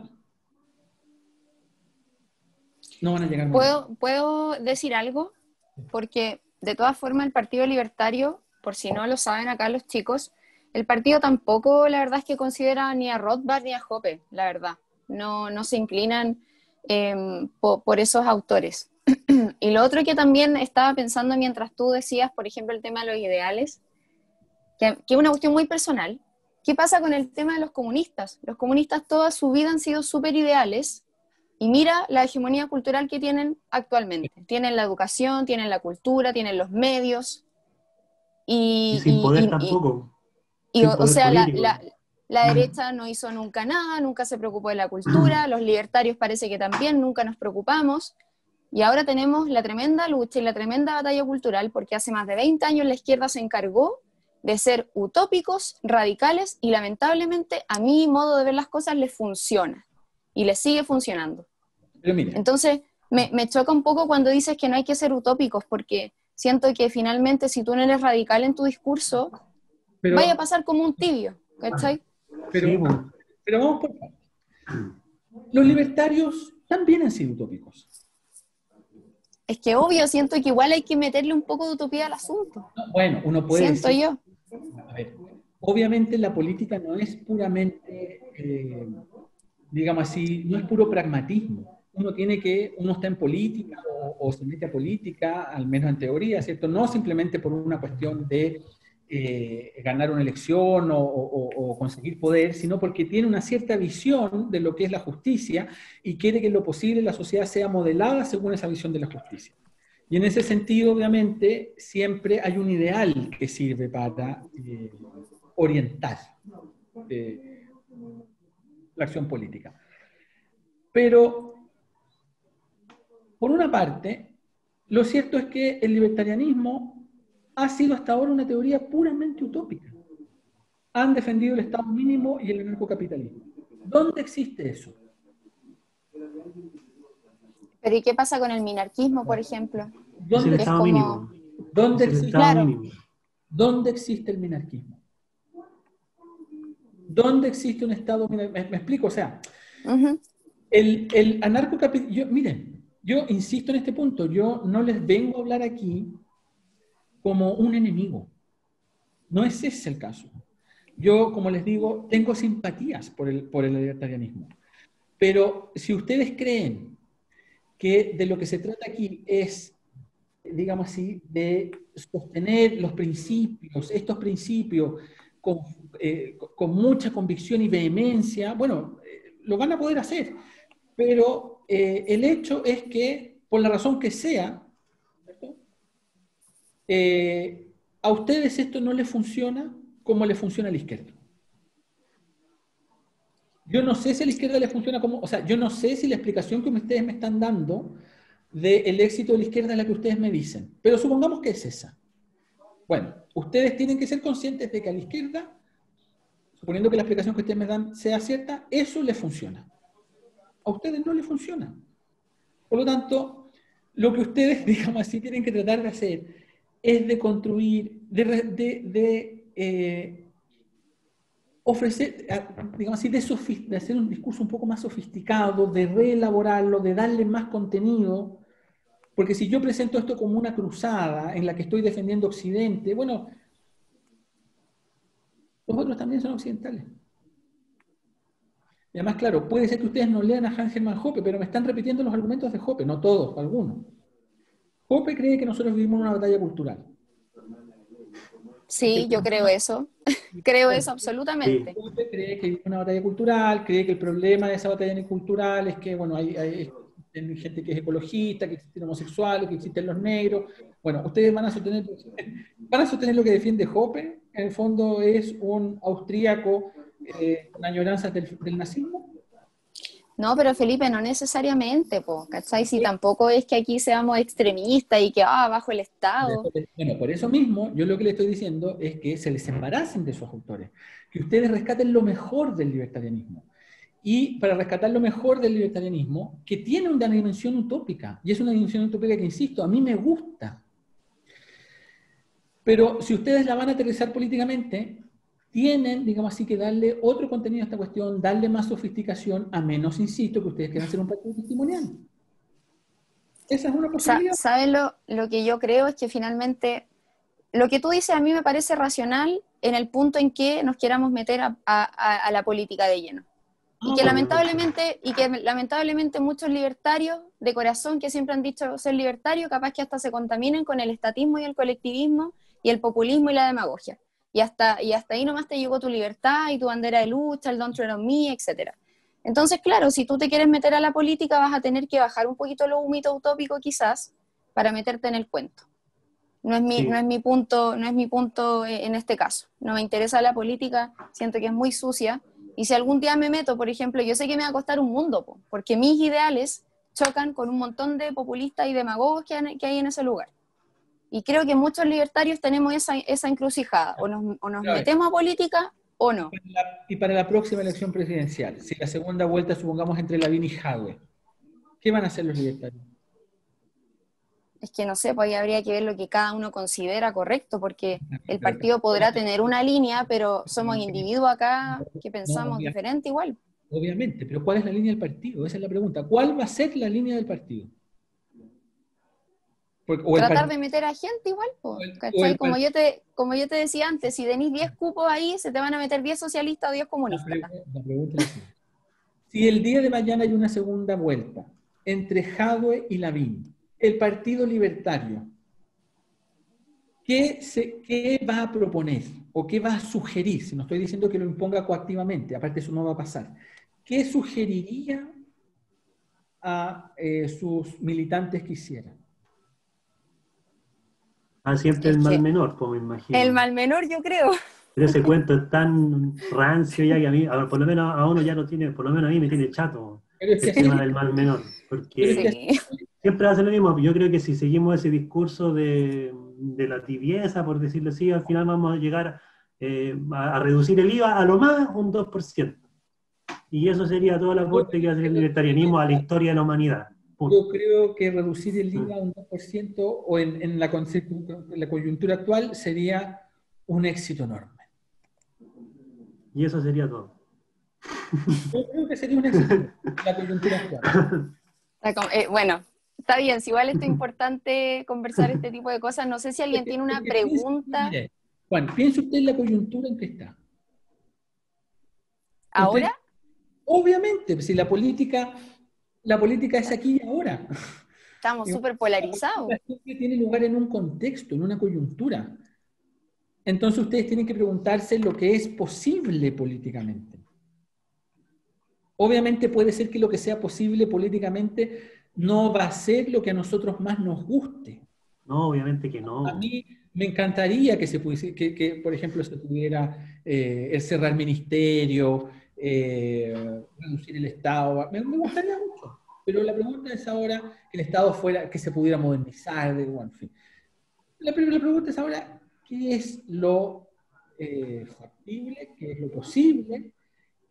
no van a llegar muy lejos. ¿Puedo decir algo? Porque de todas formas el Partido Libertario, por si no lo saben acá los chicos, el partido tampoco, la verdad es que considera ni a Rothbard ni a Hoppe, la verdad. No se inclinan por esos autores. Y lo otro que también estaba pensando mientras tú decías, por ejemplo, el tema de los ideales, que es una cuestión muy personal. ¿Qué pasa con el tema de los comunistas? Los comunistas toda su vida han sido súper ideales y mira la hegemonía cultural que tienen actualmente. Tienen la educación, tienen la cultura, tienen los medios Y sin poder tampoco, sin o poder sea, político. la derecha no hizo nunca nada, nunca se preocupó de la cultura, los libertarios parece que también nunca nos preocupamos. Y ahora tenemos la tremenda lucha y la tremenda batalla cultural porque hace más de 20 años la izquierda se encargó de ser utópicos, radicales y lamentablemente a mi modo de ver las cosas les funciona y les sigue funcionando. Pero mira, entonces me choca un poco cuando dices que no hay que ser utópicos porque siento que finalmente si tú no eres radical en tu discurso vaya a pasar como un tibio, ¿cachai? Pero vamos por partes. Los libertarios también han sido utópicos. Es que obvio, siento que igual hay que meterle un poco de utopía al asunto. Bueno, uno puede siento decir, yo. A ver, obviamente la política no es puramente, digamos así, no es puro pragmatismo. Uno está en política o se mete a política, al menos en teoría, ¿cierto? No simplemente por una cuestión de ganar una elección o conseguir poder, sino porque tiene una cierta visión de lo que es la justicia y quiere que en lo posible la sociedad sea modelada según esa visión de la justicia. Y en ese sentido, obviamente, siempre hay un ideal que sirve para orientar la acción política. Pero, por una parte, lo cierto es que el libertarianismo ha sido hasta ahora una teoría puramente utópica. Han defendido el Estado mínimo y el anarcocapitalismo. ¿Dónde existe eso? Pero ¿y qué pasa con el minarquismo, por ejemplo? Es el Estado mínimo. ¿Dónde existe el minarquismo? ¿Dónde existe un Estado minarquista? Me explico, o sea, el anarcocapitalismo, miren, yo insisto en este punto, yo no les vengo a hablar aquí como un enemigo. No es ese el caso. Yo, como les digo, tengo simpatías por el libertarianismo. Pero si ustedes creen que de lo que se trata aquí es, digamos así, de sostener los principios, estos principios con mucha convicción y vehemencia, bueno, lo van a poder hacer. Pero el hecho es que, por la razón que sea, a ustedes esto no les funciona como le funciona a la izquierda. Yo no sé si a la izquierda le funciona como, o sea, yo no sé si la explicación que ustedes me están dando del éxito de la izquierda es la que ustedes me dicen, pero supongamos que es esa. Bueno, ustedes tienen que ser conscientes de que a la izquierda, suponiendo que la explicación que ustedes me dan sea cierta, eso les funciona. A ustedes no les funciona. Por lo tanto, lo que ustedes, digamos así, tienen que tratar de hacer es de construir, ofrecer, digamos así, de hacer un discurso un poco más sofisticado, de reelaborarlo, de darle más contenido, porque si yo presento esto como una cruzada en la que estoy defendiendo Occidente, bueno, los otros también son occidentales. Y además, claro, puede ser que ustedes no lean a Hans Hermann Hoppe, pero me están repitiendo los argumentos de Hoppe, no todos, algunos. Hoppe cree que nosotros vivimos una batalla cultural. Sí, yo creo eso. Creo eso absolutamente. Hoppe cree que vivimos una batalla cultural, cree que el problema de esa batalla cultural es que, bueno, hay gente que es ecologista, que existen homosexuales, que existen los negros. Bueno, ustedes van a sostener lo que defiende Hoppe, en el fondo es un austríaco con añoranzas del nazismo. No, pero Felipe, no necesariamente, po, ¿cachai? Si tampoco es que aquí seamos extremistas y que, bajo el Estado. Bueno, por eso mismo, yo lo que le estoy diciendo es que se les embaracen de sus autores, que ustedes rescaten lo mejor del libertarianismo. Y para rescatar lo mejor del libertarianismo, que tiene una dimensión utópica, y es una dimensión utópica que, insisto, a mí me gusta. Pero si ustedes la van a aterrizar políticamente, tienen, digamos así, que darle otro contenido a esta cuestión, darle más sofisticación, a menos, insisto, que ustedes quieran hacer un partido testimonial. Esa es una posibilidad. ¿Sabes lo que yo creo? Es que finalmente, lo que tú dices a mí me parece racional en el punto en que nos queramos meter a la política de lleno. Y que lamentablemente muchos libertarios de corazón que siempre han dicho ser libertarios, capaz que hasta se contaminen con el estatismo y el colectivismo y el populismo y la demagogia. Y hasta ahí nomás te llegó tu libertad y tu bandera de lucha, el Don't Tread on Me, etc. Entonces, claro, si tú te quieres meter a la política vas a tener que bajar un poquito los humitos utópicos quizás para meterte en el cuento. No es mi punto en este caso. No me interesa la política, siento que es muy sucia. Y si algún día me meto, por ejemplo, yo sé que me va a costar un mundo, porque mis ideales chocan con un montón de populistas y demagogos que hay en ese lugar. Y creo que muchos libertarios tenemos esa encrucijada. O nos metemos a política o no. Y para la próxima elección presidencial, si la segunda vuelta, supongamos, entre Lavín y Jadwe, ¿qué van a hacer los libertarios? Es que no sé, pues ahí habría que ver lo que cada uno considera correcto, porque el partido podrá tener una línea, pero somos individuos acá que pensamos diferente igual. Obviamente, pero ¿cuál es la línea del partido? Esa es la pregunta. ¿Cuál va a ser la línea del partido? Tratar de meter a gente igual, ¿cachai? Como yo te decía antes, si tenés 10 cupos ahí, se te van a meter 10 socialistas o 10 comunistas. La pregunta es: si el día de mañana hay una segunda vuelta entre Jadwe y Lavín, el Partido Libertario, ¿qué va a proponer o qué va a sugerir? Si no estoy diciendo que lo imponga coactivamente, aparte eso no va a pasar. ¿Qué sugeriría a sus militantes que hicieran? Siempre el mal menor, pues me imagino. El mal menor, yo creo. Pero ese cuento es tan rancio ya que a mí, por lo menos a uno ya no tiene, por lo menos a mí me tiene chato el tema del mal menor. Porque siempre hace lo mismo. Yo creo que si seguimos ese discurso de la tibieza, por decirlo así, al final vamos a llegar a reducir el IVA a lo más un 2%. Y eso sería todo el aporte que hace el libertarianismo a la historia de la humanidad. Yo creo que reducir el IVA a un 2% o en la coyuntura actual sería un éxito enorme. Y eso sería todo. Yo creo que sería un éxito en la coyuntura actual. Bueno, está bien, si igual es importante conversar este tipo de cosas. No sé si alguien tiene una pregunta. Mire, Juan, piense usted en la coyuntura en que está. ¿Ahora? Obviamente, si la política es aquí y ahora. Estamos súper polarizados. La política tiene lugar en un contexto, en una coyuntura. Entonces ustedes tienen que preguntarse lo que es posible políticamente. Obviamente puede ser que lo que sea posible políticamente no va a ser lo que a nosotros más nos guste. No, obviamente que no. A mí me encantaría que se pudiese, que por ejemplo, se pudiera el cerrar ministerio, reducir el Estado. Me gustaría mucho. Pero la pregunta es ahora que el Estado fuera, que se pudiera modernizar, bueno, en fin. La pregunta es ahora, ¿qué es lo factible, qué es lo posible?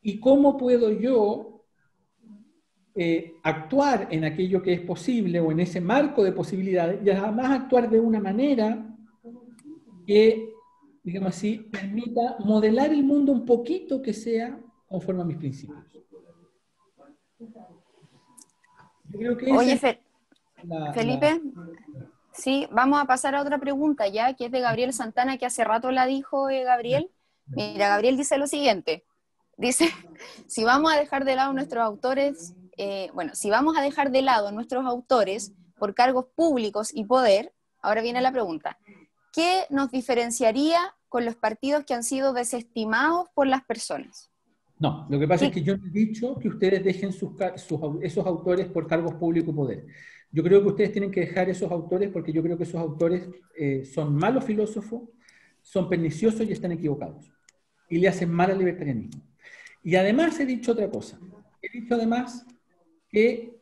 ¿Y cómo puedo yo actuar en aquello que es posible o en ese marco de posibilidades y además actuar de una manera que, digamos así, permita modelar el mundo un poquito que sea conforme a mis principios? Yo creo que oye, Felipe, sí, vamos a pasar a otra pregunta ya, que es de Gabriel Santana, que hace rato la dijo Gabriel. Mira, Gabriel dice lo siguiente. Dice, si vamos a dejar de lado nuestros autores, si vamos a dejar de lado nuestros autores por cargos públicos y poder, ahora viene la pregunta, ¿qué nos diferenciaría con los partidos que han sido desestimados por las personas? No, lo que pasa es que yo no he dicho que ustedes dejen esos autores por cargos públicos y poder. Yo creo que ustedes tienen que dejar esos autores porque yo creo que esos autores son malos filósofos, son perniciosos y están equivocados. Y le hacen mal al libertarianismo. Y además he dicho otra cosa. He dicho además que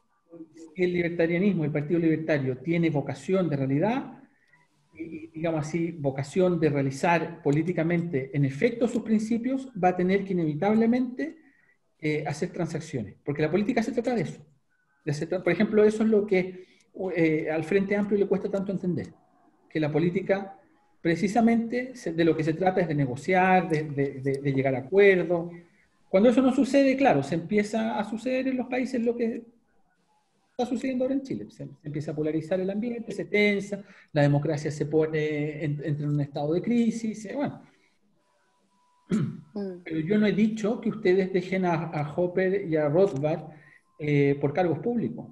el libertarianismo, el Partido Libertario, tiene vocación de realidad, y, digamos así, vocación de realizar políticamente en efecto sus principios, va a tener que inevitablemente hacer transacciones, porque la política se trata de eso. Por ejemplo, eso es lo que al Frente Amplio le cuesta tanto entender, que la política precisamente de lo que se trata es de negociar, de llegar a acuerdos. Cuando eso no sucede, claro, se empieza a suceder en los países lo que está sucediendo ahora en Chile. Se empieza a polarizar el ambiente, se tensa, la democracia se pone, entra en un estado de crisis, bueno. Pero yo no he dicho que ustedes dejen a Hopper y a Rothbard por cargos públicos.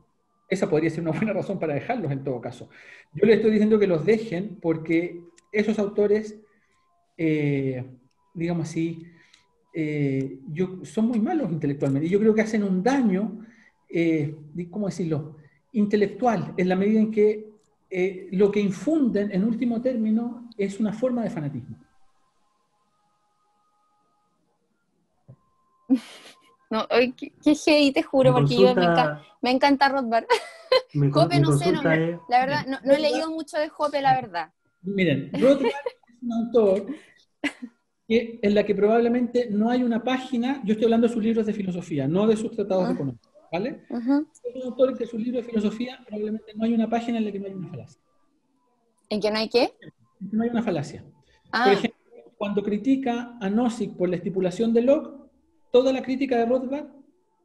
Esa podría ser una buena razón para dejarlos en todo caso. Yo les estoy diciendo que los dejen porque esos autores, digamos así, son muy malos intelectualmente. Y yo creo que hacen un daño, ¿cómo decirlo?, intelectual, en la medida en que lo que infunden, en último término, es una forma de fanatismo. No, qué heavy, te juro, porque me encanta Rothbard. Hoppe, no sé, la verdad, no he leído mucho de Hoppe, la verdad. Miren, Rothbard es un autor en la que probablemente no hay una página, yo estoy hablando de sus libros de filosofía, no de sus tratados de economía, ¿vale? Es un autor en que sus libros de filosofía probablemente no hay una página en la que no haya una falacia. ¿En que no hay qué? No hay una falacia. Por ejemplo, cuando critica a Nozick por la estipulación de Locke, toda la crítica de Rothbard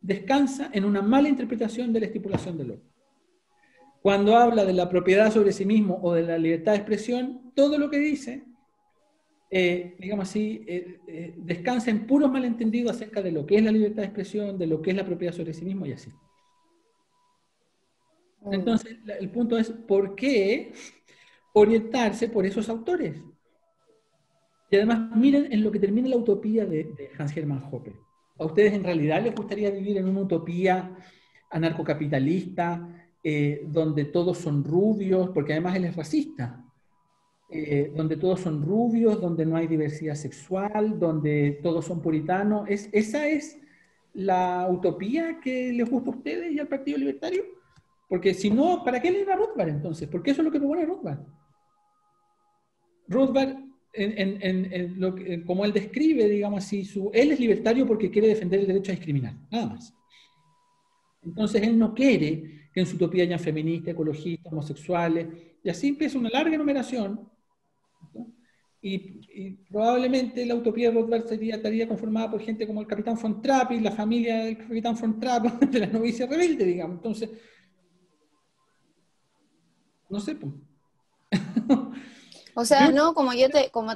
descansa en una mala interpretación de la estipulación de Locke. Cuando habla de la propiedad sobre sí mismo o de la libertad de expresión, todo lo que dice, digamos así, descansa en puros malentendidos acerca de lo que es la libertad de expresión, de lo que es la propiedad sobre sí mismo y así. Entonces, el punto es, ¿por qué orientarse por esos autores? Y además, miren en lo que termina la utopía de Hans Hermann Hoppe. ¿A ustedes en realidad les gustaría vivir en una utopía anarcocapitalista donde todos son rubios, porque además él es racista, donde todos son rubios, donde no hay diversidad sexual, donde todos son puritanos? ¿Esa es la utopía que les gusta a ustedes y al Partido Libertario? Porque si no, ¿para qué leer a Rothbard entonces? Porque eso es lo que propone Rothbard. Rothbard, como él describe, digamos así, él es libertario porque quiere defender el derecho a discriminar, nada más. Entonces él no quiere que en su utopía hayan feministas, ecologistas, homosexuales, y así empieza una larga enumeración, ¿no? Y probablemente la utopía de Rothbard estaría conformada por gente como el capitán von Trapp y la familia del capitán von Trapp de las novicias rebeldes, digamos. Entonces, no sé, pues. O sea, no, como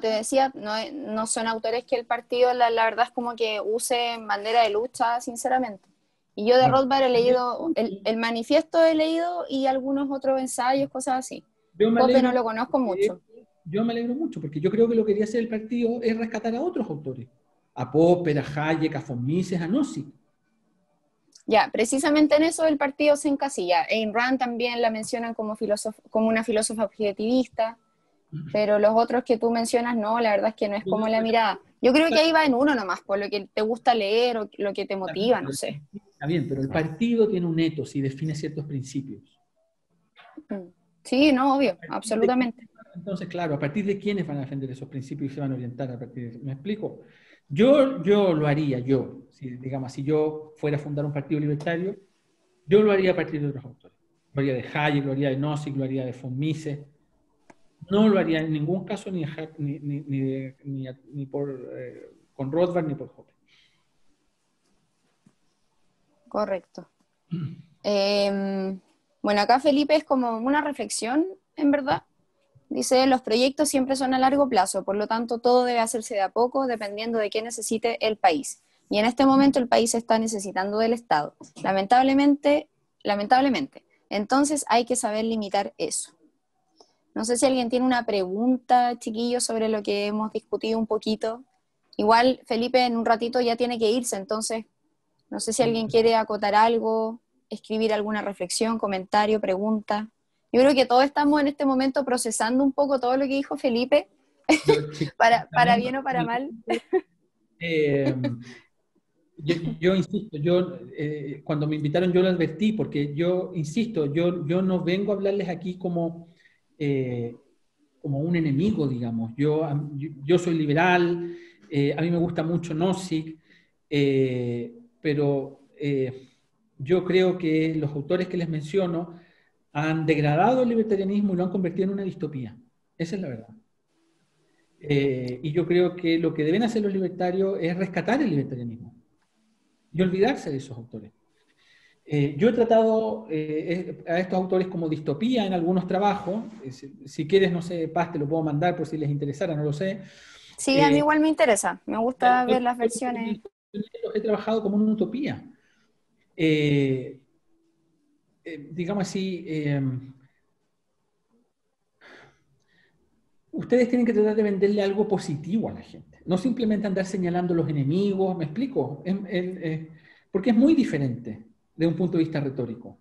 te decía, no son autores que el partido, la verdad es como que use en bandera de lucha, sinceramente. Y yo de Rothbard he leído, el manifiesto he leído y algunos otros ensayos, cosas así. Hoppe no lo conozco mucho. Yo me alegro mucho, porque yo creo que lo que quería hacer el partido es rescatar a otros autores. A Popper, a Hayek, a von Mises, a Nozick. Ya, precisamente en eso el partido se encasilla. Ayn Rand también la mencionan como una filósofa objetivista, pero los otros que tú mencionas, no, la verdad es que no es como la mirada. Yo creo que ahí va en uno nomás, por lo que te gusta leer o lo que te motiva, no sé. Está bien, pero el partido tiene un ethos y define ciertos principios. Sí, no, obvio, absolutamente. Entonces, claro, ¿a partir de quiénes van a defender esos principios y se van a orientar a partir de eso? ¿Me explico? Yo lo haría, digamos, si yo fuera a fundar un partido libertario, yo lo haría a partir de otros autores. Lo haría de Hayek, lo haría de Nozick, lo haría de von Mises. No lo haría en ningún caso ni con Rothbard ni por Hoppe. Correcto. Bueno, acá Felipe es como una reflexión, en verdad. Dice, los proyectos siempre son a largo plazo, por lo tanto todo debe hacerse de a poco, dependiendo de qué necesite el país. Y en este momento el país está necesitando del Estado. Lamentablemente. Entonces hay que saber limitar eso. No sé si alguien tiene una pregunta, chiquillos, sobre lo que hemos discutido un poquito. Igual Felipe en un ratito ya tiene que irse, entonces no sé si alguien quiere acotar algo, escribir alguna reflexión, comentario, pregunta. Yo creo que todos estamos en este momento procesando un poco todo lo que dijo Felipe, para bien o para mal. yo insisto, cuando me invitaron yo lo advertí, porque yo insisto, yo no vengo a hablarles aquí como un enemigo, digamos. Yo soy liberal, a mí me gusta mucho Nozick, pero yo creo que los autores que les menciono han degradado el libertarianismo y lo han convertido en una distopía. Esa es la verdad. Y yo creo que lo que deben hacer los libertarios es rescatar el libertarianismo y olvidarse de esos autores. Yo he tratado a estos autores como distopía en algunos trabajos. Si quieres, no sé, Paz, te lo puedo mandar por si les interesara, no lo sé. Sí, a mí igual me interesa. Me gusta ver las versiones. He trabajado como una utopía. Digamos así, ustedes tienen que tratar de venderle algo positivo a la gente. No simplemente andar señalando los enemigos, ¿me explico? Porque es muy diferente de un punto de vista retórico.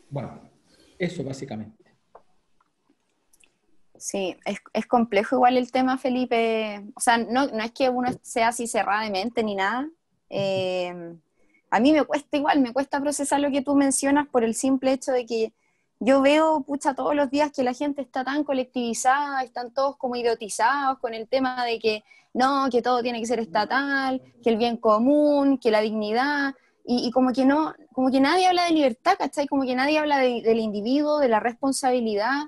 Bueno, eso básicamente. Sí, es complejo igual el tema, Felipe. O sea, no es que uno sea así cerrado de mente ni nada. A mí me cuesta igual, me cuesta procesar lo que tú mencionas por el simple hecho de que yo veo, pucha, todos los días que la gente está tan colectivizada, están todos como idiotizados con el tema de que no, que todo tiene que ser estatal, que el bien común, que la dignidad, y como que no, como que nadie habla de libertad, ¿cachai? Como que nadie habla del individuo, de la responsabilidad.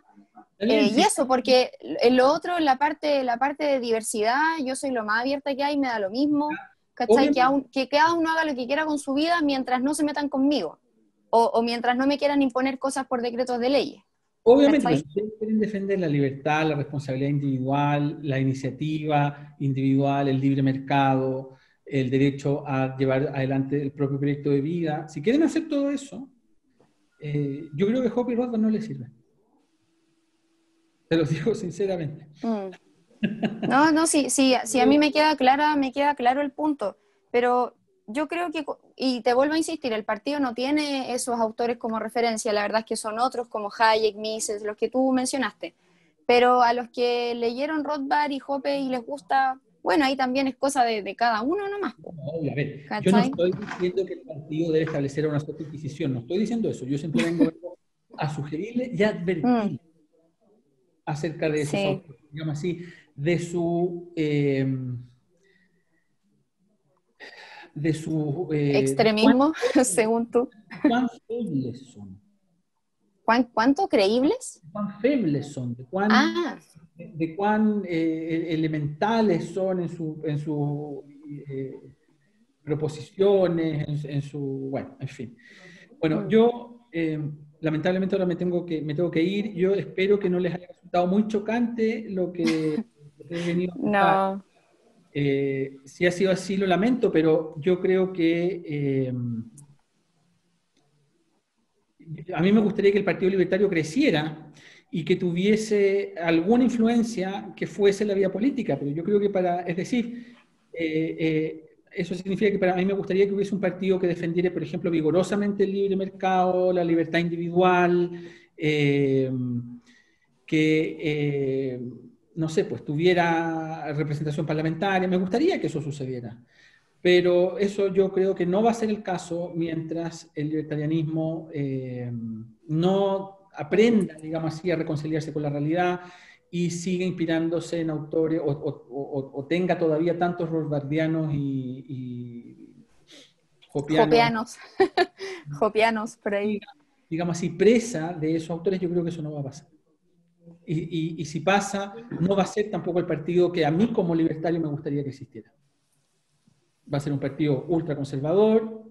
Y eso, porque en lo otro, la parte de diversidad, yo soy lo más abierta que hay, me da lo mismo, ¿cachai? Que cada uno haga lo que quiera con su vida mientras no se metan conmigo, o mientras no me quieran imponer cosas por decretos de leyes. Obviamente, pero si ustedes quieren defender la libertad, la responsabilidad individual, la iniciativa individual, el libre mercado, el derecho a llevar adelante el propio proyecto de vida, si quieren hacer todo eso, yo creo que Hoppe y Rothbard no les sirve. Te lo digo sinceramente. No, sí, a mí me queda claro el punto, pero yo creo que, y te vuelvo a insistir, el partido no tiene esos autores como referencia, la verdad es que son otros como Hayek, Mises, los que tú mencionaste, pero a los que leyeron Rothbard y Hoppe y les gusta, bueno, ahí también es cosa de cada uno nomás. No, a ver, yo no estoy diciendo que el partido debe establecer una sola inquisición, no estoy diciendo eso, yo siempre vengo a sugerirle y advertirle acerca de esos autores, digamos así, de su extremismo, según tú. ¿Cuán febles son? ¿Cuánto creíbles? ¿Cuán febles son? ¿De cuán elementales son en sus proposiciones, bueno, en fin. Bueno, yo lamentablemente ahora me tengo que ir. Yo espero que no les haya resultado muy chocante lo que he venido a contar. No. Si ha sido así, lo lamento, pero yo creo que a mí me gustaría que el Partido Libertario creciera y que tuviese alguna influencia que fuese la vida política, pero yo creo que es decir, eso significa que para mí me gustaría que hubiese un partido que defendiera, por ejemplo, vigorosamente el libre mercado, la libertad individual, que no sé, pues tuviera representación parlamentaria. Me gustaría que eso sucediera. Pero eso yo creo que no va a ser el caso mientras el libertarianismo no aprenda, digamos así, a reconciliarse con la realidad y siga inspirándose en autores o tenga todavía tantos rothbardianos y Hoppianos. Hoppianos, por ahí. Digamos así, presa de esos autores. Yo creo que eso no va a pasar. Y si pasa, no va a ser tampoco el partido que a mí como libertario me gustaría que existiera. Va a ser un partido ultraconservador,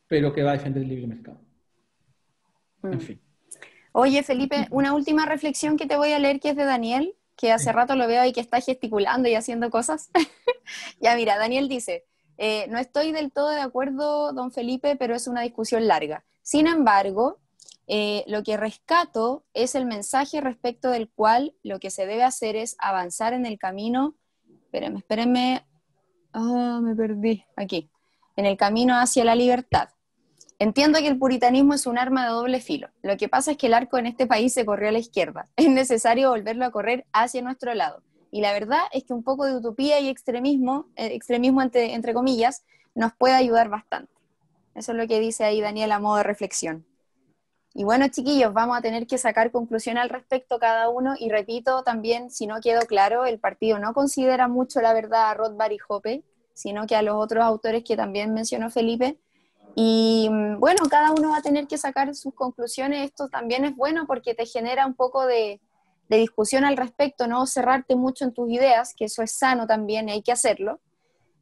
pero que va a defender el libre mercado. En fin. Oye, Felipe, una última reflexión que te voy a leer, que es de Daniel, que hace rato lo veo ahí que está gesticulando y haciendo cosas. Ya, mira, Daniel dice, no estoy del todo de acuerdo, don Felipe, pero es una discusión larga. Sin embargo, lo que rescato es el mensaje respecto del cual lo que se debe hacer es avanzar en el camino. Espérenme. Me perdí. Aquí. En el camino hacia la libertad. Entiendo que el puritanismo es un arma de doble filo. Lo que pasa es que el arco en este país se corrió a la izquierda. Es necesario volverlo a correr hacia nuestro lado. Y la verdad es que un poco de utopía y extremismo entre comillas, nos puede ayudar bastante. Eso es lo que dice ahí Daniel a modo de reflexión. Y bueno, chiquillos, vamos a tener que sacar conclusión al respecto cada uno, y repito también, si no quedó claro, el partido no considera mucho la verdad a Rothbard y Hoppe, sino que a los otros autores que también mencionó Felipe. Y bueno, cada uno va a tener que sacar sus conclusiones. Esto también es bueno porque te genera un poco de discusión al respecto, no cerrarte mucho en tus ideas, que eso es sano también, hay que hacerlo,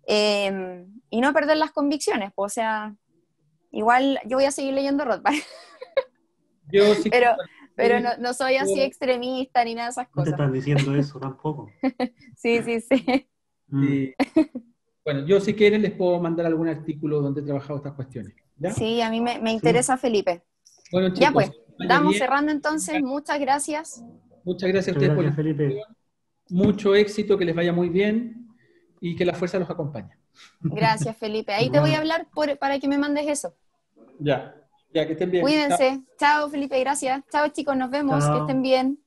y no perder las convicciones, pues, o sea, igual yo voy a seguir leyendo Rothbard, Yo sí, pero no soy así extremista ni nada de esas No te cosas. están diciendo eso tampoco. Sí. sí. Bueno, yo si quieren les puedo mandar algún artículo donde he trabajado estas cuestiones. ¿Ya? Sí, a mí me interesa, Felipe. Bueno, chicos, Ya pues, vamos bien. cerrando entonces, muchas gracias. Muchas gracias a Muchas ustedes por la gracias, Felipe. mucho éxito, que les vaya muy bien y que la fuerza los acompañe. Gracias, Felipe. Ahí te voy a hablar para que me mandes eso. Ya, que estén bien. Cuídense. Chao, Felipe, gracias. Chao, chicos, nos vemos. Que estén bien.